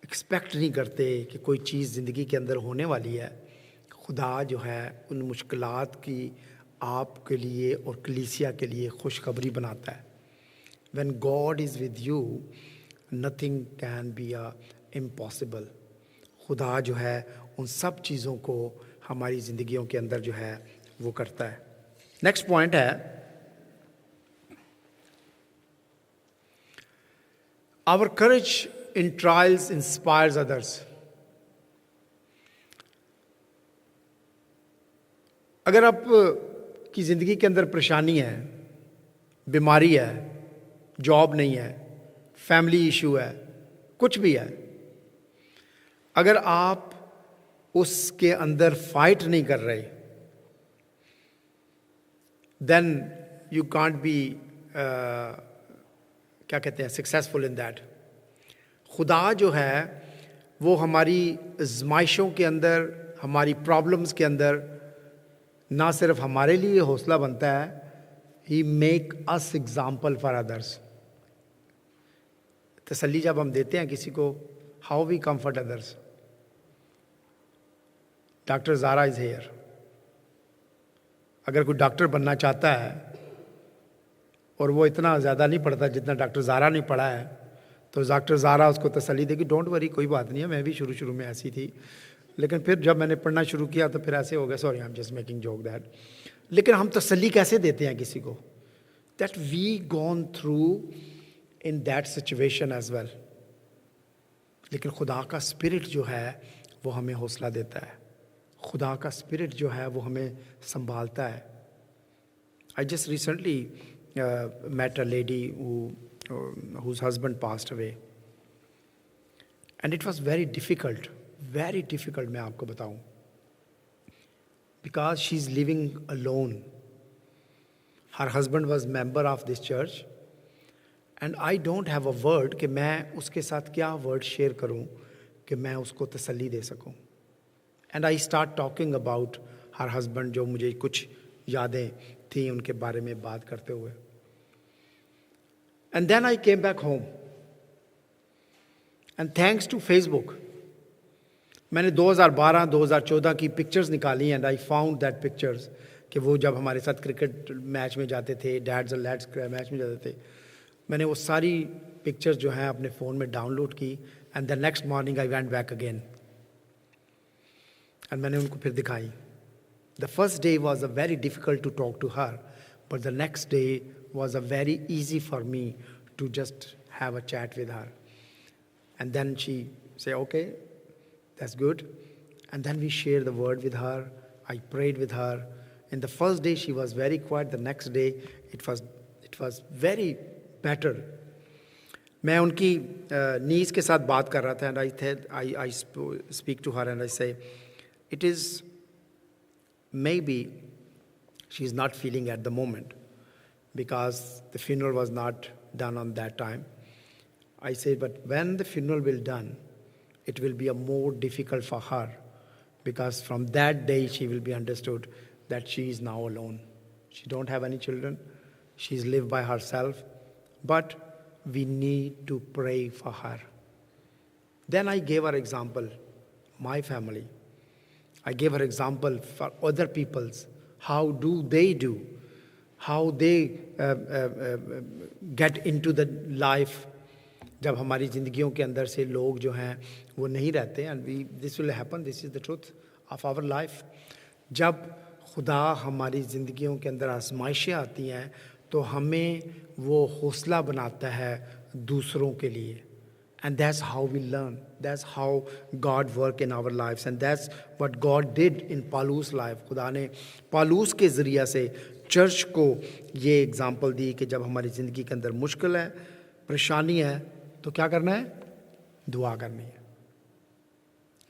[SPEAKER 5] एक्सपेक्ट नहीं करते कि कोई चीज़ ज़िंदगी के अंदर होने वाली है, खुदा जो है उन मुश्किलात की आपके लिए और कलीसिया के लिए खुशखबरी बनाता है. When God is with you, nothing can be impossible. खुदा जो है उन सब चीज़ों को हमारी ज़िंदगियों के अंदर जो है वो करता है. नेक्स्ट पॉइंट है, our courage in trials inspires others. अगर आप की ज़िंदगी के अंदर परेशानी है, बीमारी है, जॉब नहीं है, फैमिली इशू है, कुछ भी है, अगर आप उसके अंदर फाइट नहीं कर रहे, देन यू कांट बी क्या कहते हैं सक्सेसफुल इन दैट. खुदा जो है वो हमारी आजमाइशों के अंदर, हमारी प्रॉब्लम्स के अंदर ना सिर्फ हमारे लिए हौसला बनता है, he make us example for others. तसल्ली जब हम देते हैं किसी को, how we comfort others. Doctor Zara is here. अगर कोई डॉक्टर बनना चाहता है और वो इतना ज़्यादा नहीं पढ़ता जितना डॉक्टर ज़ारा ने पढ़ा है, तो डॉक्टर ज़ारा उसको तसल्ली देगी, डोंट वरी, कोई बात नहीं है, मैं भी शुरू में ऐसी थी, लेकिन फिर जब मैंने पढ़ना शुरू किया तो फिर ऐसे हो गया. Sorry, I am just making joke that. लेकिन हम तसल्ली कैसे देते हैं किसी को, that we gone through in that situation as well. लेकिन खुदा का स्पिरिट जो है वो हमें हौसला देता है. खुदा का स्पिरिट जो है वो हमें संभालता है. I just recently met a lady whose husband passed away, and it was very difficult, मैं आपको बताऊं, because she's living alone. Her husband was member of this church, and I don't have a word कि मैं उसके साथ क्या word share करूं कि मैं उसको तसल्ली दे सकूं. And I start talking about her husband, जो मुझे कुछ यादें थी उनके बारे में बात करते हुए. And then I came back home and thanks to Facebook मैंने 2012-2014 की पिक्चर्स निकाली. And I found that pictures कि वो जब हमारे साथ क्रिकेट मैच में जाते थे, डैड्स और लैड्स मैच में जाते थे, मैंने वो सारी पिक्चर्स जो हैं अपने फ़ोन में डाउनलोड की. And the next morning I went back again एंड मैंने उनको फिर दिखाई. The first day was a very difficult to talk to her, but the next day was a very easy for me to just have a chat with her. And then she say okay, that's good. And then we shared the word with her. I prayed with her. In the first day she was very quiet. The next day it was very better. मैं उनकी नीज के साथ बात कर रहा था. And I speak to her and I say, it is maybe she is not feeling at the moment because the funeral was not done on that time. I say, but when the funeral will done, it will be a more difficult for her, because from that day she will be understood that she is now alone. She don't have any children. She's lived by herself, but we need to pray for her. Then I gave her example, my family. I gave her example for other people's. How do they do? How they get into the life. जब हमारी ज़िंदगियों के अंदर से लोग जो हैं वो नहीं रहते. And this will happen, this is the truth of our life. जब खुदा हमारी ज़िंदगियों के अंदर आजमाइशें आती हैं तो हमें वो हौसला बनाता है दूसरों के लिए. And that's how we learn, that's how God work in our lifes. And that's what God did in Paulus life. खुदा ने पालूस के ज़रिए से चर्च को ये एग्ज़ाम्पल दी कि जब हमारी ज़िंदगी के अंदर मुश्किल है, परेशानी है, तो क्या करना है? दुआ करनी है.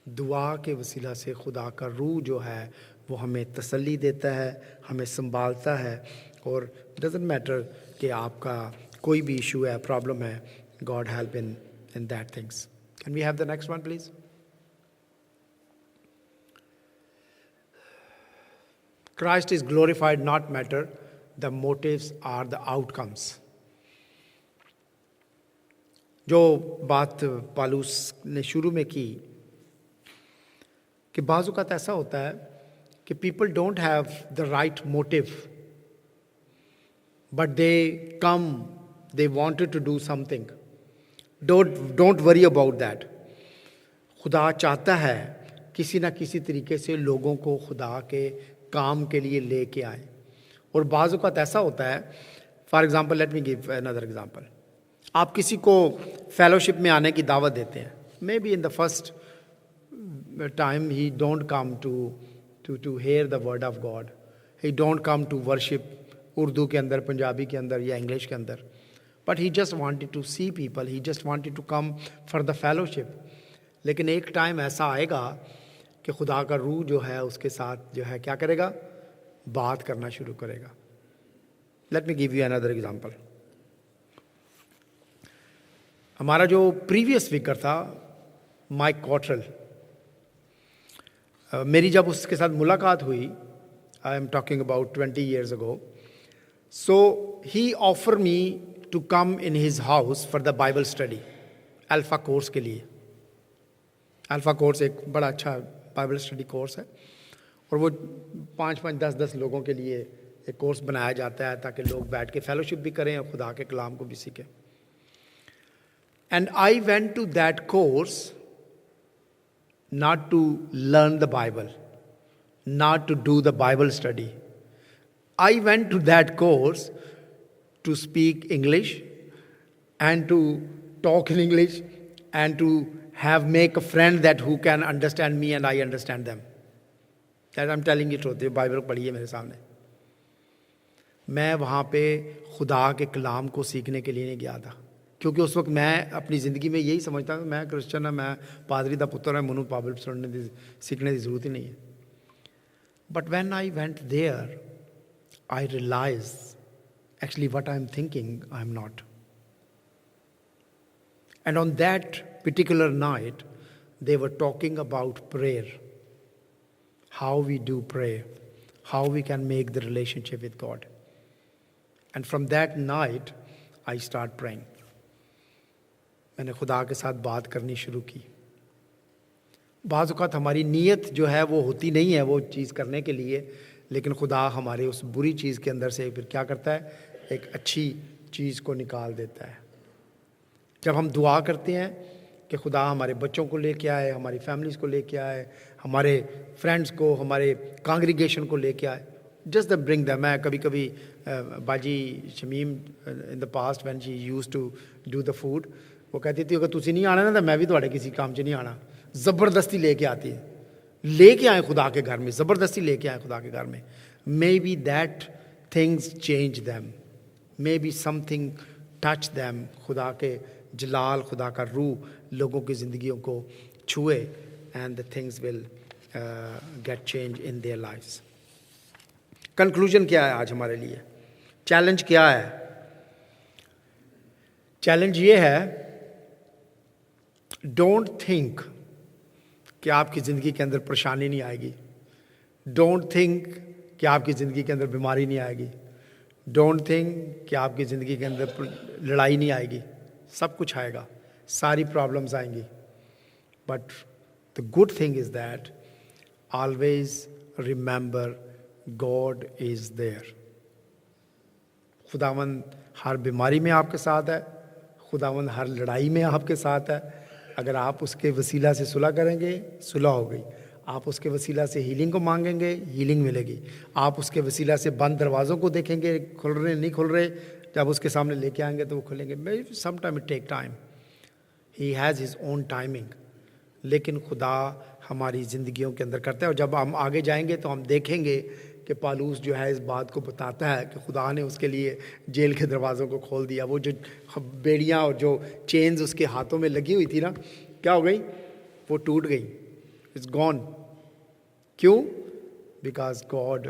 [SPEAKER 5] दुआ के वसीला से खुदा का रूह जो है वो हमें तसल्ली देता है, हमें संभालता है. और डजंट मैटर कि आपका कोई भी इशू है, प्रॉब्लम है, God help in that things. Can we have the next one please? Christ is glorified, not matter the motives or the outcomes. जो बात पालूस ने शुरू में की कि बाज़ औक़ात ऐसा होता है कि people don't have the right motive, but they come, they wanted to do something. Don't worry about that. खुदा चाहता है किसी ना किसी तरीके से लोगों को खुदा के काम के लिए लेके आए. और बाज़ औक़ात ऐसा होता है, for example late me give another example. आप किसी को फेलोशिप में आने की दावत देते हैं. Maybe in the first time he don't come to hear the word of God, he don't come to worship Urdu के अंदर, पंजाबी के अंदर या इंग्लिश के अंदर, but he just wanted to see people, he just wanted to come for the fellowship. लेकिन एक time ऐसा आएगा कि खुदा का रूह जो है उसके साथ जो है क्या करेगा? बात करना शुरू करेगा. Late me give you another example. हमारा जो प्रीवियस स्पीकर था माइक कॉटरल, मेरी जब उसके साथ मुलाकात हुई, आई am talking about 20 years ago, so he offered me to come in his house for the Bible study, alpha course के लिए. अल्फा कोर्स एक बड़ा अच्छा बाइबल स्टडी कोर्स है और वो 5-5, 10-10 लोगों के लिए एक कोर्स बनाया जाता है ताकि लोग बैठ के फेलोशिप भी करें और खुदा के कलाम को भी सीखें. And I went to that course not to learn the Bible, not to do the Bible study. I went to that course to speak English and to talk in English and to make a friend that who can understand me and I understand them. That I'm telling you truth. ये Bible पढ़ी है मेरे सामने. मैं वहाँ पे खुदा के कलाम को सीखने के लिए नहीं गया था, क्योंकि उस वक्त मैं अपनी ज़िंदगी में यही समझता था मैं क्रिश्चियन है, मैं पादरी दा पुत्र है, मनु बाइबल सीखने की ज़रूरत ही नहीं है. But when I went there I realize actually what I am thinking I am not. And on that particular night, they were talking about prayer. How we do pray. How we can make the relationship with God. And from that night, I start praying. मैंने खुदा के साथ बात करनी शुरू की. बाज़ औक़ात हमारी नीयत जो है वो होती नहीं है वो चीज़ करने के लिए, लेकिन खुदा हमारे उस बुरी चीज़ के अंदर से फिर क्या करता है, एक अच्छी चीज़ को निकाल देता है. जब हम दुआ करते हैं कि खुदा हमारे बच्चों को लेके आए, हमारी फैमिलीज़ को लेके आए, हमारे फ्रेंड्स को, हमारे कांग्रीगेशन को लेके आए, जस्ट द ब्रिंग दैम. मैं कभी कभी बाजी Shamim in the past when she used to do the food, वो कहती थी अगर तुसी नहीं आना ना तो मैं भी तुम्हारे किसी काम च नहीं आना. ज़बरदस्ती लेके आती है, लेके आए खुदा के घर में, ज़बरदस्ती लेके आए खुदा के घर में. May be that things change them, may be something touch them. खुदा के जलाल, खुदा का रूह लोगों की ज़िंदगियों को छुए and the things will get change in their lifes. Conclusion क्या है आज हमारे लिए? चैलेंज क्या है? चैलेंज ये है, डोंट थिंक कि आपकी ज़िंदगी के अंदर परेशानी नहीं आएगी. डोंट थिंक कि आपकी ज़िंदगी के अंदर बीमारी नहीं आएगी. डोंट थिंक कि आपकी ज़िंदगी के अंदर लड़ाई नहीं आएगी. सब कुछ आएगा, सारी प्रॉब्लम्स आएंगी. But the good thing is that always remember God is there. खुदावंद हर बीमारी में आपके साथ है. खुदावंद हर लड़ाई में आपके साथ है. अगर आप उसके वसीला से सुलह करेंगे, सुलह हो गई. आप उसके वसीला से हीलिंग को मांगेंगे, हीलिंग मिलेगी. आप उसके वसीला से बंद दरवाज़ों को देखेंगे, खुल रहे नहीं खुल रहे, जब उसके सामने लेके आएंगे तो वो खुलेंगे. May some time it take time, he has his own timing. लेकिन खुदा हमारी ज़िंदगियों के अंदर करता है. और जब हम आगे जाएंगे तो हम देखेंगे कि पालूस जो है इस बात को बताता है कि खुदा ने उसके लिए जेल के दरवाज़ों को खोल दिया. वो जो बेड़ियाँ और जो चेन्स उसके हाथों में लगी हुई थी ना, क्या हो गई? वो टूट गई. It's gone. क्यों? Because God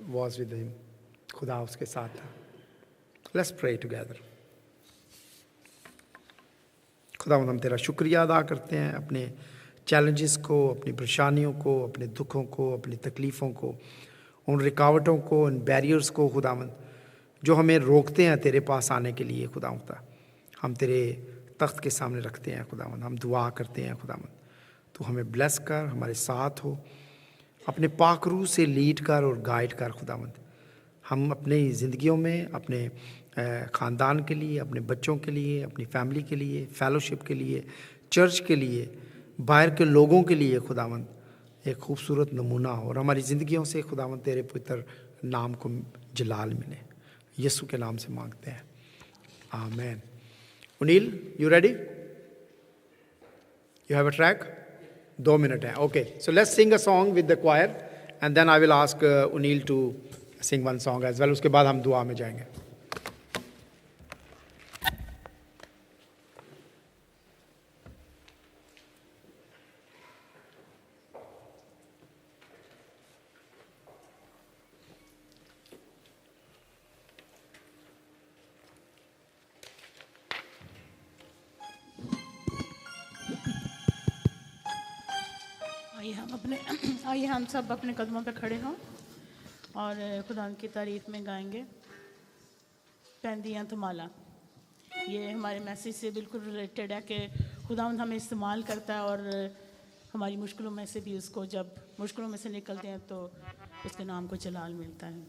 [SPEAKER 5] was with him. खुदा उसके साथ था. Let's pray together. खुदा हम तेरा शुक्रिया अदा करते हैं अपने चैलेंजेस को, अपनी परेशानियों को, अपने दुखों को, अपनी तकलीफ़ों को, उन रुकावटों को, उन बैरियर्स को खुदावंद जो हमें रोकते हैं तेरे पास आने के लिए. खुदावंद हम तेरे तख्त के सामने रखते हैं खुदावंद. हम दुआ करते हैं खुदावंद, तू हमें ब्लेस कर, हमारे साथ हो, अपने पाक रूह से लीड कर और गाइड कर खुदावंद. हम अपनी ज़िंदगियों में अपने ख़ानदान के लिए, अपने बच्चों के लिए, अपनी फैमिली के लिए, फेलोशिप के लिए, चर्च के लिए, बाहर के लोगों के लिए खुदावंद एक खूबसूरत नमूना हो. और हमारी ज़िंदगियों से खुदावंद तेरे पवित्र नाम को जलाल मिले. यीशु के नाम से मांगते हैं, आमीन. Unil, you ready? You have a track? 2 minute है. Okay, so let's sing a song with the choir and then I will ask Unil to sing one song as well. उसके बाद हम दुआ में जाएंगे.
[SPEAKER 1] आइए हम सब अपने कदमों पे खड़े हों और खुदा की तारीफ में गाएंगे पैंदियाँ तुम्हारा. ये हमारे मैसेज से बिल्कुल रिलेटेड है कि खुदावंद हमें इस्तेमाल करता है और हमारी मुश्किलों में से भी उसको, जब मुश्किलों में से निकलते हैं तो उसके नाम को जलाल मिलता है.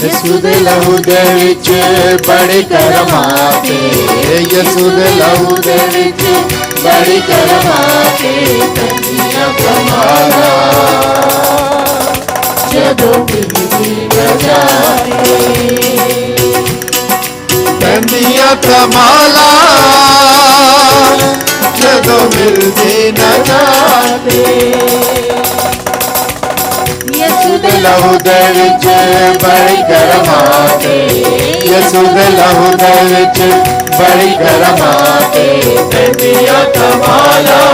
[SPEAKER 3] यसू दे लहू दे विच बड़ी करमाते, यसू दे लहू दे विच बड़ी करमाते, पैंदियां तुम्हारा जदों बिजली बजाए,
[SPEAKER 5] ਪੈਂਦੀਆਂ ਕਮਾਲਾਂ ਜਦੋਂ ਮਿਲਦੇ ਨਾ ਜਾਣਦੇ
[SPEAKER 6] ਯਿਸੂ ਦੇ
[SPEAKER 5] ਲਹੂ ਦੇ ਵਿੱਚ ਬੜੀ ਗਰਮਾਹਟ ਯਿਸੂ ਦੇ ਲਹੂ ਦੇ ਵਿੱਚ ਬੜੀ ਗਰਮਾਹਟ ਪੈਂਦੀਆਂ ਕਮਾਲਾਂ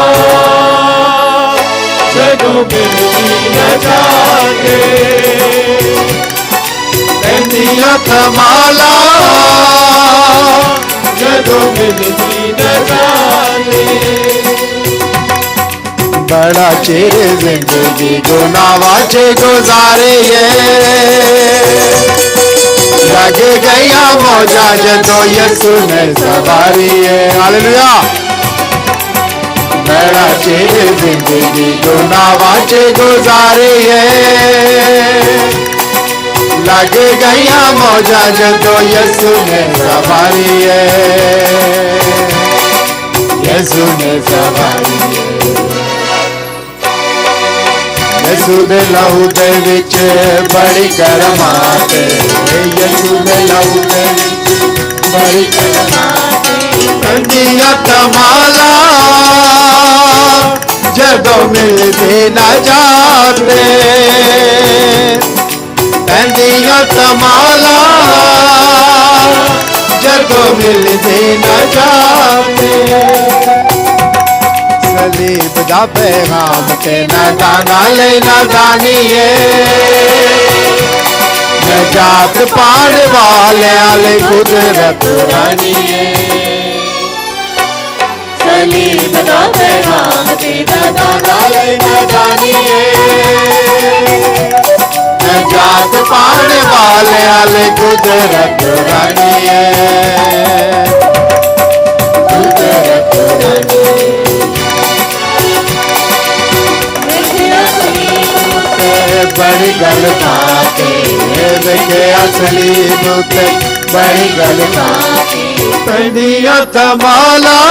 [SPEAKER 5] ਜਦੋਂ ਮਿਲਦੀ ਨਾ ਜਾਣਦੇ ਪੈਂਦੀਆਂ ਕਮਾਲਾਂ ਜਦੋਂ ਮਿਲਦੀ ਨਾ ਜਾਣਦੇ बड़ा चिर जिंदगी गुनावा च गुजारे लग गया मौजा जदों यसु ने सवारी हालेलुया बड़ा चिर जिंदगी गुनावा च गुजारे लग गया मौजा जदों यसु ने सवारी यसु ने सवारी यसू दे लहू दे विच बड़ी करमात यसू दे लहू दे विच बड़ी करमात पैंदियां कमालां जदों मिलदे ना जाते पैंदियां कमालां जदों मिलदे ना जाते सलीब दा पैगाम ते नादाना ले नादानी नजात पाण वाले आले कुदरत रानी
[SPEAKER 6] सलीब दा पैगाम ते नादाना ले नादानी
[SPEAKER 5] नजात पाण वाले आले कुदरत रानी कुदरत रानी बड़ी गल बात देखे असली मुते बड़ी गल बात पैंदियां कमालां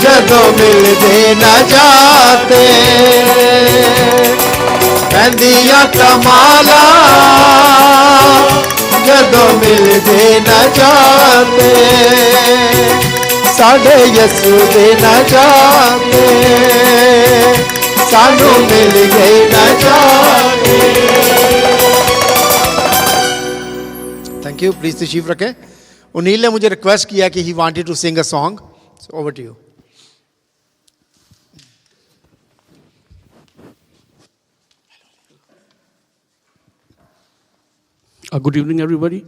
[SPEAKER 5] जदों मिलदे ना जाते पैंदियां कमालां जदों मिलदे ना जाते साडे यसू दे ना जाते सानू मिल गई ना जाने थैंक यू प्लीज तशरीफ रखें उनील ने मुझे रिक्वेस्ट किया कि he wanted to sing a song over to you
[SPEAKER 7] Good evening, everybody.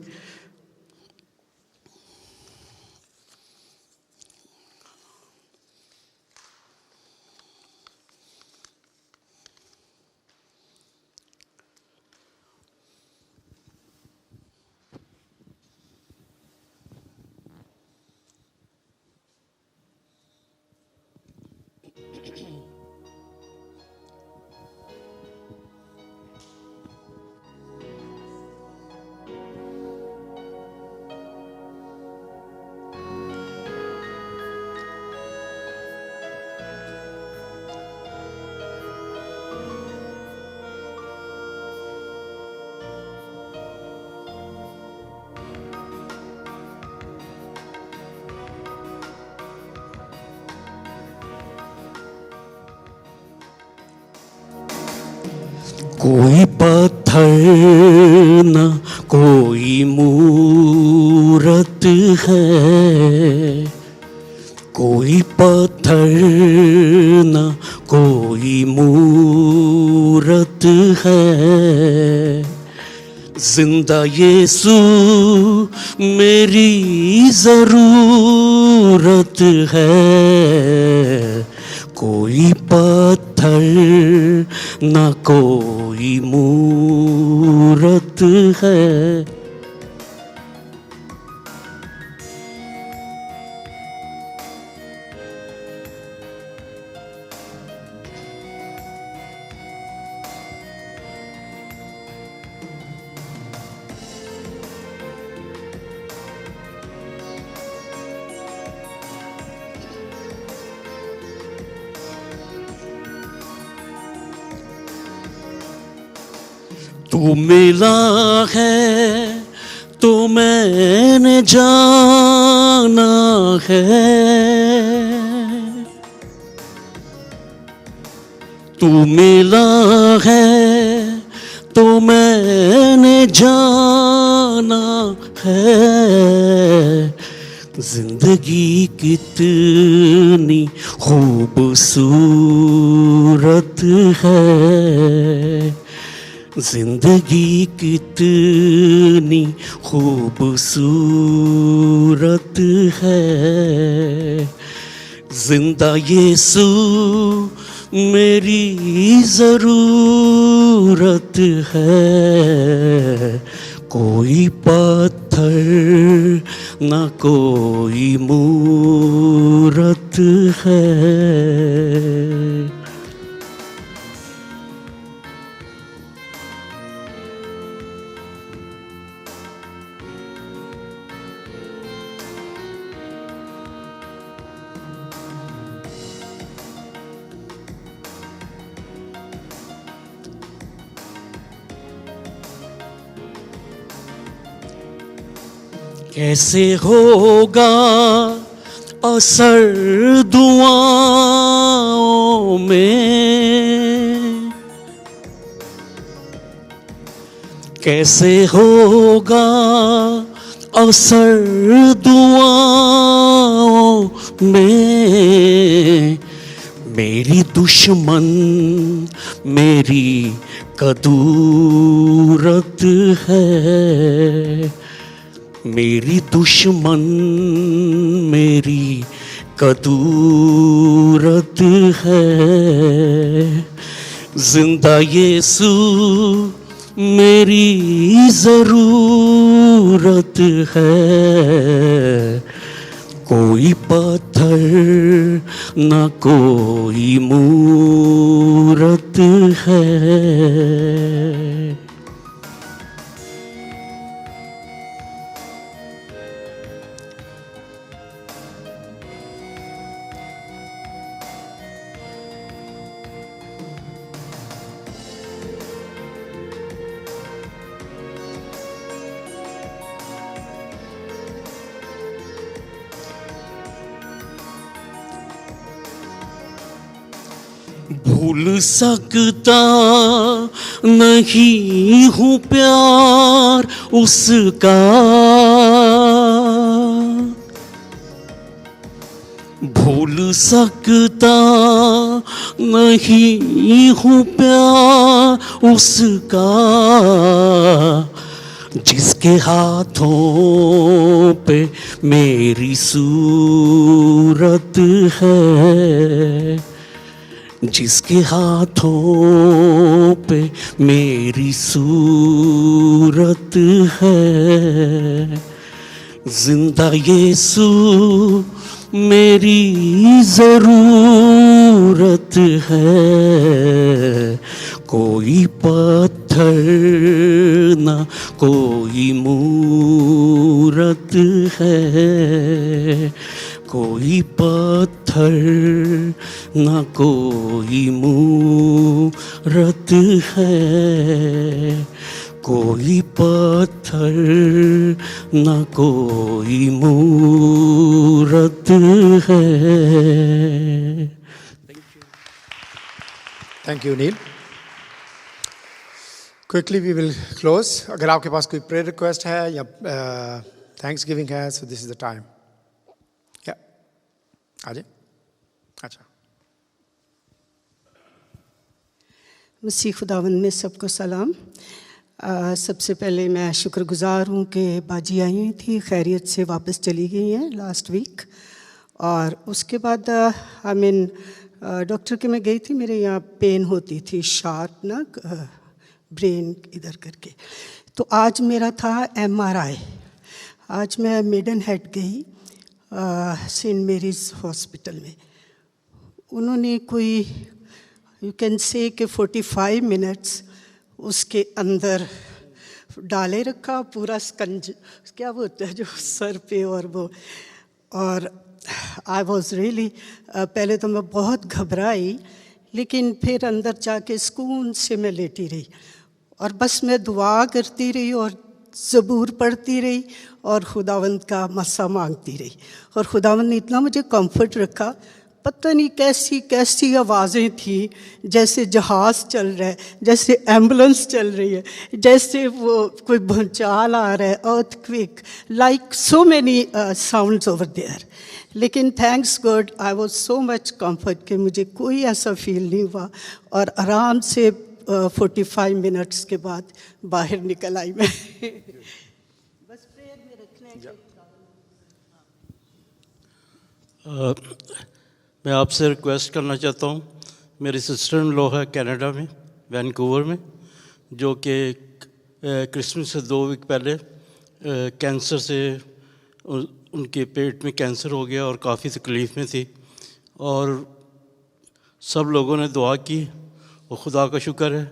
[SPEAKER 7] कोई पत्थर न कोई मूरत है कोई पत्थर न कोई मूरत है जिंदा यीशु मेरी ज़रूरत है कोई पत्थर न कोई मूरत है तू मिला है तो मैंने जाना है, तू मिला है तो मैंने जाना है। जिंदगी कितनी खूबसूरत है, जिंदगी कितनी खूबसूरत है। जिंदा यीशु मेरी ज़रूरत है, कोई पत्थर ना कोई मूरत है। कैसे होगा असर दुआओं में, कैसे होगा असर दुआओं में। मेरी दुश्मन मेरी कदूरत है, मेरी दुश्मन मेरी कदूरत है। जिंदा यीशु मेरी ज़रूरत है, कोई पत्थर ना कोई मूरत है। भूल सकता नहीं हूँ प्यार उसका, भूल सकता नहीं हूँ प्यार उसका, जिसके हाथों पे मेरी सूरत है, जिसके हाथों पे मेरी सूरत है। जिंदा यीशु मेरी ज़रूरत है, कोई पत्थर ना कोई मूरत है, कोई पत्थर ना कोई मूरत है, कोई पत्थर ना कोई मूरत है।
[SPEAKER 5] Thank you Neil. Quickly we will close. अगर आपके पास कोई प्रेयर रिक्वेस्ट है या थैंक्स गिविंग है, so this is the time. या आजे। अच्छा,
[SPEAKER 8] मसीह खुदावंद में सबको सलाम। सबसे पहले मैं शुक्रगुज़ार हूँ कि बाजी आई हुई थी, खैरियत से वापस चली गई हैं लास्ट वीक। और उसके बाद डॉक्टर के मैं गई थी, मेरे यहाँ पेन होती थी शार्प ना ब्रेन इधर करके। तो आज मेरा था MRI। आज मैं मेडन हेड गई सेंट मेरीज़ हॉस्पिटल में। उन्होंने कोई यू कैन से कि 45 मिनट्स उसके अंदर डाले रखा, पूरा स्कंज क्या बोलते हैं जो सर पे और वो। और आई वॉज रियली, पहले तो मैं बहुत घबराई, लेकिन फिर अंदर जाके सुकून से मैं लेटी रही और बस मैं दुआ करती रही और ज़बूर पढ़ती रही और खुदावंद का मस्सा मांगती रही। और खुदावंद ने इतना मुझे कंफर्ट रखा, पता नहीं कैसी कैसी आवाज़ें थी, जैसे जहाज़ चल रहा है, जैसे एम्बुलेंस चल रही है, जैसे वो कोई भूचाल आ रहा है, earthquake, like so many sounds over there. लेकिन thanks God I was so much comfort कि मुझे कोई ऐसा फील नहीं हुआ और आराम से 45 मिनट्स के बाद बाहर निकल आई मैं। बस प्रेयर में रखना है।
[SPEAKER 7] मैं आपसे रिक्वेस्ट करना चाहता हूँ, मेरी सिस्टर इन लॉ है कनाडा में, वैनकूवर में, जो कि क्रिसमस से 2 वीक पहले कैंसर से उनके पेट में कैंसर हो गया और काफ़ी तकलीफ़ में थी। और सब लोगों ने दुआ की और खुदा का शुक्र है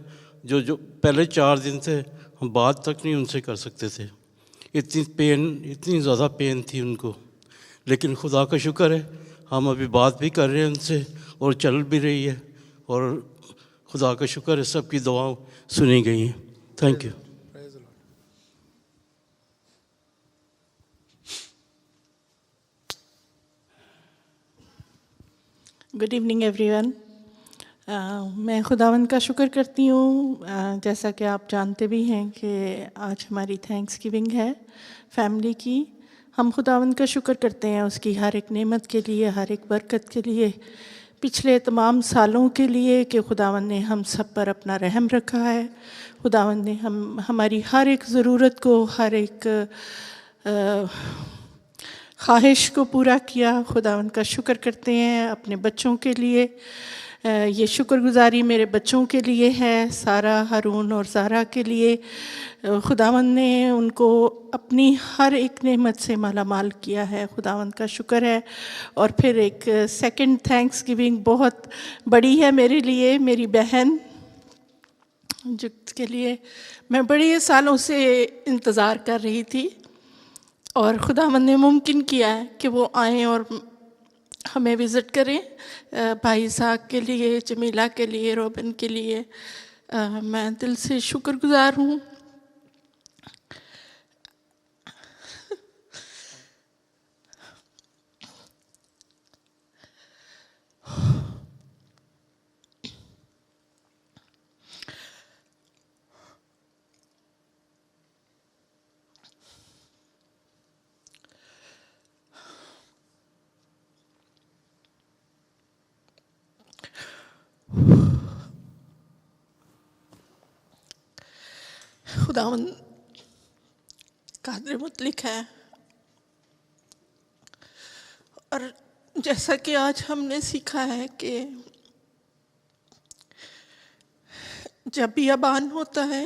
[SPEAKER 7] जो पहले 4 दिन थे हम बात तक नहीं उनसे कर सकते थे, इतनी ज़्यादा पेन थी उनको। लेकिन खुदा का शुक्र है हम अभी बात भी कर रहे हैं उनसे और चल भी रही है, और खुदा का शुक्र है सबकी दुआएं सुनी गई हैं। Thank you.
[SPEAKER 9] Good evening everyone. मैं खुदावंद का शुक्र करती हूँ, जैसा कि आप जानते भी हैं कि आज हमारी थैंक्स गिविंग है फैमिली की। हम खुदावंद का शुक्र करते हैं उसकी हर एक नेमत के लिए, हर एक बरकत के लिए, पिछले तमाम सालों के लिए कि खुदावंद ने हम सब पर अपना रहम रखा है। खुदावंद ने हमारी हर एक ज़रूरत को, हर एक ख्वाहिश को पूरा किया। खुदावंद का शुक्र करते हैं अपने बच्चों के लिए। ये शुक्रगुजारी मेरे बच्चों के लिए है, सारा, हारून और ज़ारा के लिए। खुदावंद ने उनको अपनी हर एक नेमत से माला माल किया है, खुदावंद का शुक्र है। और फिर एक सेकंड थैंक्स गिविंग बहुत बड़ी है मेरे लिए, मेरी बहन जिसके लिए मैं बड़े सालों से इंतज़ार कर रही थी, और खुदावंद ने मुमकिन किया है कि वो आएँ और हमें विज़िट करें। भाई इसहाक के लिए, जमीला के लिए, रोबिन के लिए मैं दिल से शुक्रगुजार हूँ। खुदावंद कादिर मुतलिक है, और जैसा कि आज हमने सीखा है कि जब बियाबान होता है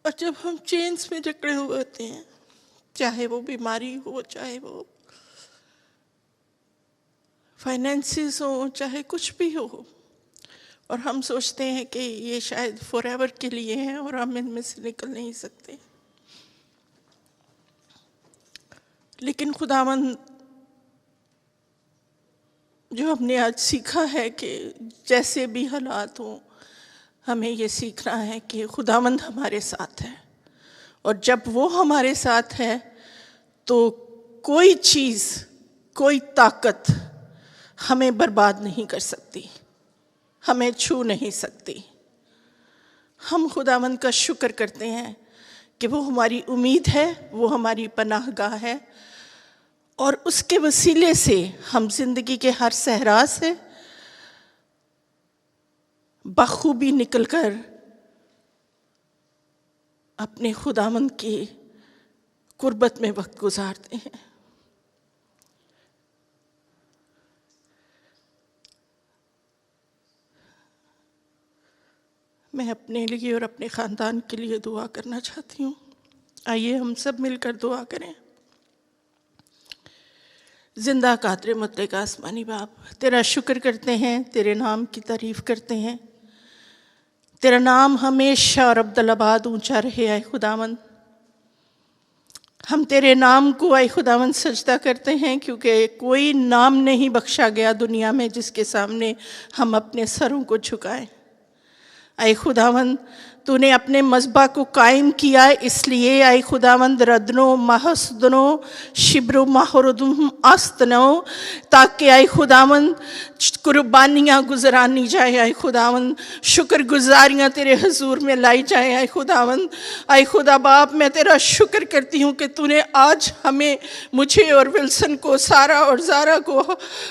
[SPEAKER 9] और जब हम चेन्स में जकड़े हुए होते हैं, चाहे वो बीमारी हो, चाहे वो फाइनेंसिस हो, चाहे कुछ भी हो, और हम सोचते हैं कि ये शायद फॉरएवर के लिए हैं और हम इनमें से निकल नहीं सकते। लेकिन खुदावंद जो हमने आज सीखा है कि जैसे भी हालात हों, हमें ये सीखना है कि खुदावंद हमारे साथ है, और जब वो हमारे साथ है तो कोई चीज़, कोई ताकत हमें बर्बाद नहीं कर सकती, हमें छू नहीं सकती। हम खुदावंद का शुक्र करते हैं कि वो हमारी उम्मीद है, वो हमारी पनाहगाह है, और उसके वसीले से हम जिंदगी के हर सहरा से बखूबी निकलकर अपने खुदावंद की कुर्बत में वक्त गुजारते हैं। मैं अपने लिए और अपने ख़ानदान के लिए दुआ करना चाहती हूँ। आइए हम सब मिलकर दुआ करें। जिंदा कादर मुतलक आसमानी बाप, तेरा शुक्र करते हैं, तेरे नाम की तारीफ़ करते हैं। तेरा नाम हमेशा और अब्दुल्लाबाद ऊंचा रहे आए खुदावंद। हम तेरे नाम को आए खुदावंद सजदा करते हैं, क्योंकि कोई नाम नहीं बख्शा गया दुनिया में जिसके सामने हम अपने सरों को झुकाएं। आए खुदावंद तूने अपने मज़बा को कायम किया, इसलिए आए खुदावंद रदनो महसदनो शिब्रो महरुदुम आस्तनो, ताकि आए खुदावंद कुर्बानियाँ गुजरानी जाए, आए खुदावंद शुक्रगुजारियाँ तेरे हजूर में लाई जाए। आए खुदावंद, आए खुदा बाप, मैं तेरा शुक्र करती हूँ कि तूने आज हमें, मुझे और विल्सन को, सारा और ज़ारा को,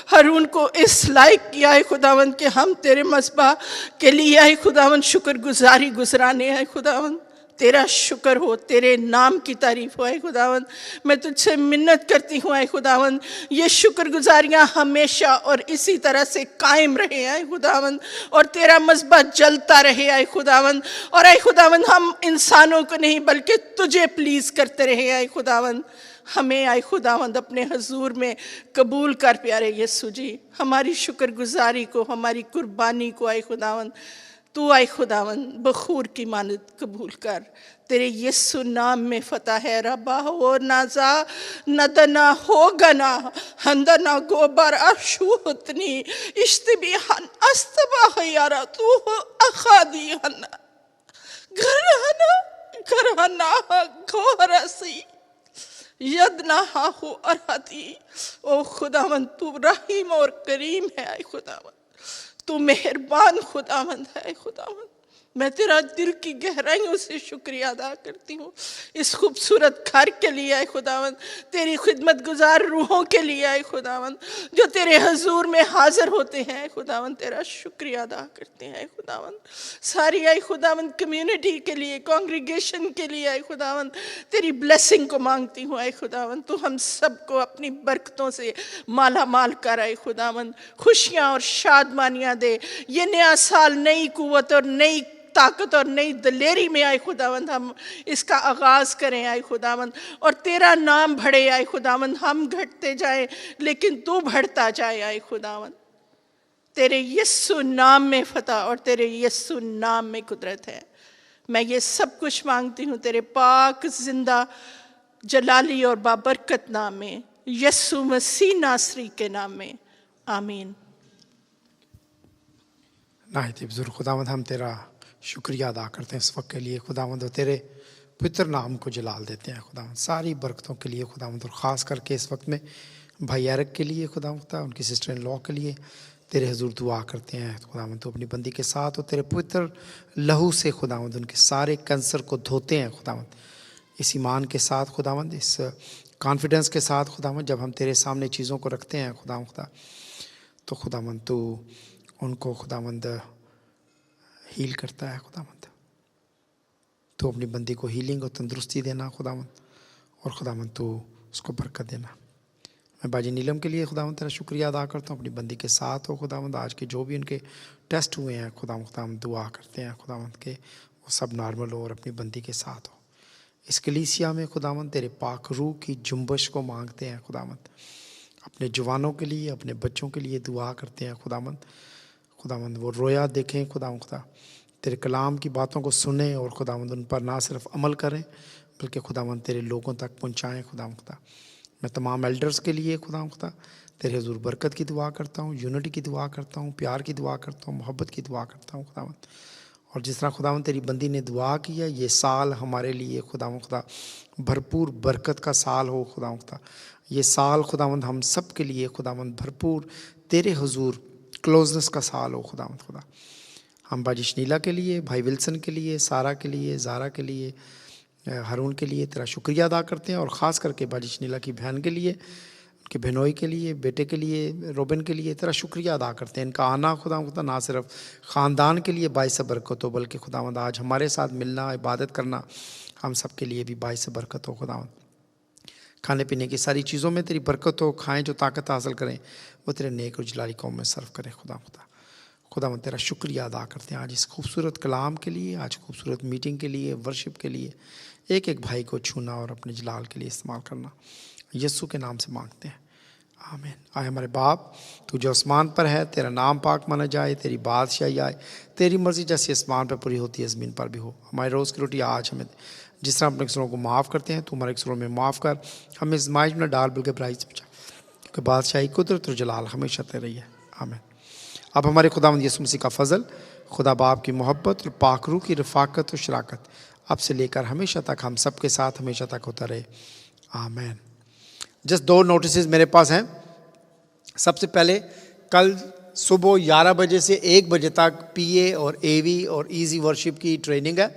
[SPEAKER 9] हारून को इस लायक किया है खुदावंद कि हम तेरे मज़बा के लिए आए खुदावंद शुक्रगुजारी गुजराने आए खुदावंद। तेरा शुक्र हो, तेरे नाम की तारीफ हो आए खुदावंद। मैं तुझसे मिन्नत करती हूँ आए खुदावंद, ये शुक्रगुजारियाँ हमेशा और इसी तरह से कायम रहे आए खुदावंद, और तेरा मज़बा जलता रहे आए खुदावंद। और आए खुदावंद हम इंसानों को नहीं बल्कि तुझे प्लीज़ करते रहे आए खुदावंद। हमें आए खुदावंद अपने हजूर में कबूल कर प्यारे यीशु जी, हमारी शुक्रगुजारी को, हमारी कुर्बानी को आए खुदावंद तू आए खुदावंद बखूर की मानद कबूल कर। तेरे यीशु नाम में फ़तह है रबा हो नाजा नदना होगा ना हंदना गोबर अशुतनी इश्तबी हन अस्तबा यारा तू अखादी हना घरहना घोरसी यदना हो अरहती। ओ खुदावंद तू रहीम और करीम है आए खुदावंद, तू मेहरबान खुदावंद है खुदावंद। मैं तेरा दिल की गहराइयों से शुक्रिया अदा करती हूँ इस खूबसूरत घर के लिए आए खुदावंद, तेरी खिदमत गुजार रूहों के लिए आए खुदावंद, जो तेरे हजूर में हाजिर होते हैं खुदावंद, तेरा शुक्रिया अदा करते हैं खुदावंद। सारी आए खुदावंद कम्युनिटी के लिए, कांग्रीगेशन के लिए आए खुदावंद तेरी ब्लेसिंग को मांगती हूँ आए खुदावंद। तू हम सबको अपनी बरकतों से माला माल कर आए खुदावंद, खुशियाँ और शादमानियाँ दे। ये नया साल नई कुव्वत और नई ताकत और नई दलेरी में आए खुदावंद हम इसका आगाज़ करें आए खुदावंद, और तेरा नाम बढ़े आए खुदावंद। हम घटते जाएं लेकिन तू बढ़ता जाए आए खुदावंद। तेरे यीशु नाम में फ़तह और तेरे यीशु नाम में कुदरत है। मैं ये सब कुछ मांगती हूँ तेरे पाक जिंदा जलाली और बाबरकत नाम में, यीशु मसीह नासरी के नाम में, आमीन।
[SPEAKER 5] नाहित बुजुर्ग खुदावंद, हम तेरा शुक्रिया अदा करते हैं इस वक्त के लिए खुदावंद, और तेरे पवित्र नाम को जलाल देते हैं खुदावंद, सारी बरकतों के लिए खुदावंद, और ख़ास करके इस वक्त में भाई एरिक के लिए खुदावंद, उनकी सिस्टर इन लॉ के लिए तेरे हजूर दुआ करते हैं खुदावंद। तो अपनी बंदी के साथ और तेरे पवित्र लहू से खुदावंद उनके सारे कैंसर को धोते हैं खुदावंद, इस ईमान के साथ खुदावंद, इस कॉन्फिडेंस के साथ खुदावंद, जब हम तेरे सामने चीज़ों को रखते हैं खुदा, तो खुदावंद तो उनको खुदावंद हील करता है खुदावंद। तो अपनी बंदी को हीलिंग और तंदुरुस्ती देना खुदावंद, और खुदावंद तो उसको बरकत देना। मैं बाजी नीलम के लिए खुदावंद तेरा शुक्रिया अदा करता हूँ, अपनी बंदी के साथ हो खुदावंद। आज के जो भी उनके टेस्ट हुए हैं खुदावंद दुआ करते हैं खुदावंद के वो सब नॉर्मल हो और अपनी बंदी के साथ हो। इस कलीसिया में खुदावंद तेरे पाक रूह की जुम्बश को मांगते हैं खुदावंद, अपने जवानों के लिए, अपने बच्चों के लिए दुआ करते हैं खुदावंद वो रोया देखें खुदा, तेरे कलाम की बातों को सुने और खुदावंद उन पर ना सिर्फ अमल करें बल्कि खुदावंद तेरे लोगों तक पहुँचाएँ खुदा। मैं तमाम एल्डर्स के लिए खुदा तेरे हुजूर बरकत की दुआ करता हूँ, यूनिटी की दुआ करता हूँ, प्यार की दुआ करता हूँ, मोहब्बत की दुआ करता हूँ खुदावंद। और जिस तरह खुदावंद तेरी बंदी ने दुआ किया, ये साल हमारे लिए खुदा भरपूर बरकत का साल हो खुदा। ये साल खुदावंद हम सब के लिए खुदावंद भरपूर तेरे हुजूर क्लोजनेस का साल हो खुदा। हम बाजी शनीला के लिए, भाई विल्सन के लिए, सारा के लिए, ज़ारा के लिए, हारून के लिए तेरा शुक्रिया अदा करते हैं, और ख़ास करके बाजी शनीला की बहन के लिए, उनके बहनोई के लिए, बेटे के लिए, रोबिन के लिए तेरा शुक्रिया अदा करते हैं। इनका आना खुदा ना सिर्फ ख़ानदान के लिए बाइस बरकत हो बल्कि खुदावंद आज हमारे साथ मिलना, इबादत करना हम सब के लिए भी बाइस बरकत हो खुदावंद। खाने पीने की सारी चीज़ों में तेरी बरकत हो, खाएं जो ताकत हासिल करें वो तेरे नेक और जलाली कौम में सर्व करें खुदावंद तेरा शुक्रिया अदा करते हैं आज इस खूबसूरत कलाम के लिए, आज खूबसूरत मीटिंग के लिए, वर्शिप के लिए। एक एक भाई को छूना और अपने जलाल के लिए इस्तेमाल करना यीशु के नाम से मांगते हैं, आमीन। आए हमारे बाप, तू जो आसमान पर है, तेरा नाम पाक माना जाए, तेरी बादशाही आए, तेरी मर्ज़ी जैसे आसमान पर पूरी होती है ज़मीन पर भी हो। हमारी रोज़ की रोटी आज हमें, जिस तरह अपने किसरों को माफ़ करते हैं तू हमारे किसरों में माफ़ कर, हमें आज़माइश में डाल बल्कि बुराई से बचा, क्योंकि बादशाही कुदरत और जलाल हमेशा तेरे रही है, आमीन। अब हमारे खुदावंद यीशु मसीह का फजल, खुदा बाप की मोहब्बत और पाक रूह की रफ़ाकत और शराकत अब से लेकर हमेशा तक हम सब के साथ हमेशा तक होता रहे। आमीन। जस्ट 2 नोटिसेस मेरे पास हैं। सबसे पहले कल सुबह 11 बजे से 1 बजे तक PA और AV और ईजी वर्शिप की ट्रेनिंग है।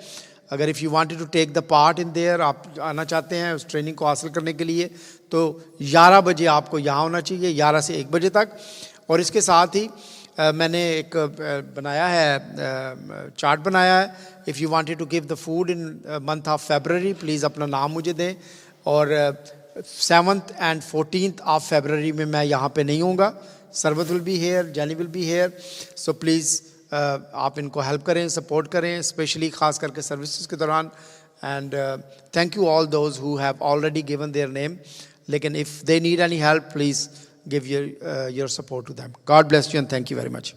[SPEAKER 5] अगर if you wanted to take the part in there, आप आना चाहते हैं उस ट्रेनिंग को हासिल करने के लिए, तो 11 बजे आपको यहाँ होना चाहिए, 11 से 1 बजे तक। और इसके साथ ही मैंने एक बनाया है, चार्ट बनाया है। If you wanted to give the food in month of February, please अपना नाम मुझे दें। और 7th and 14th of February में मैं यहाँ पे नहीं होऊंगा। Sarwat will be here, Jenny will be here. So please आप इनको हेल्प करें, सपोर्ट करें, स्पेशली ख़ास करके सर्विसेज के दौरान। And thank you all those who have already given their name, लेकिन if they need any help, please give your support to them. God bless you and thank you very much.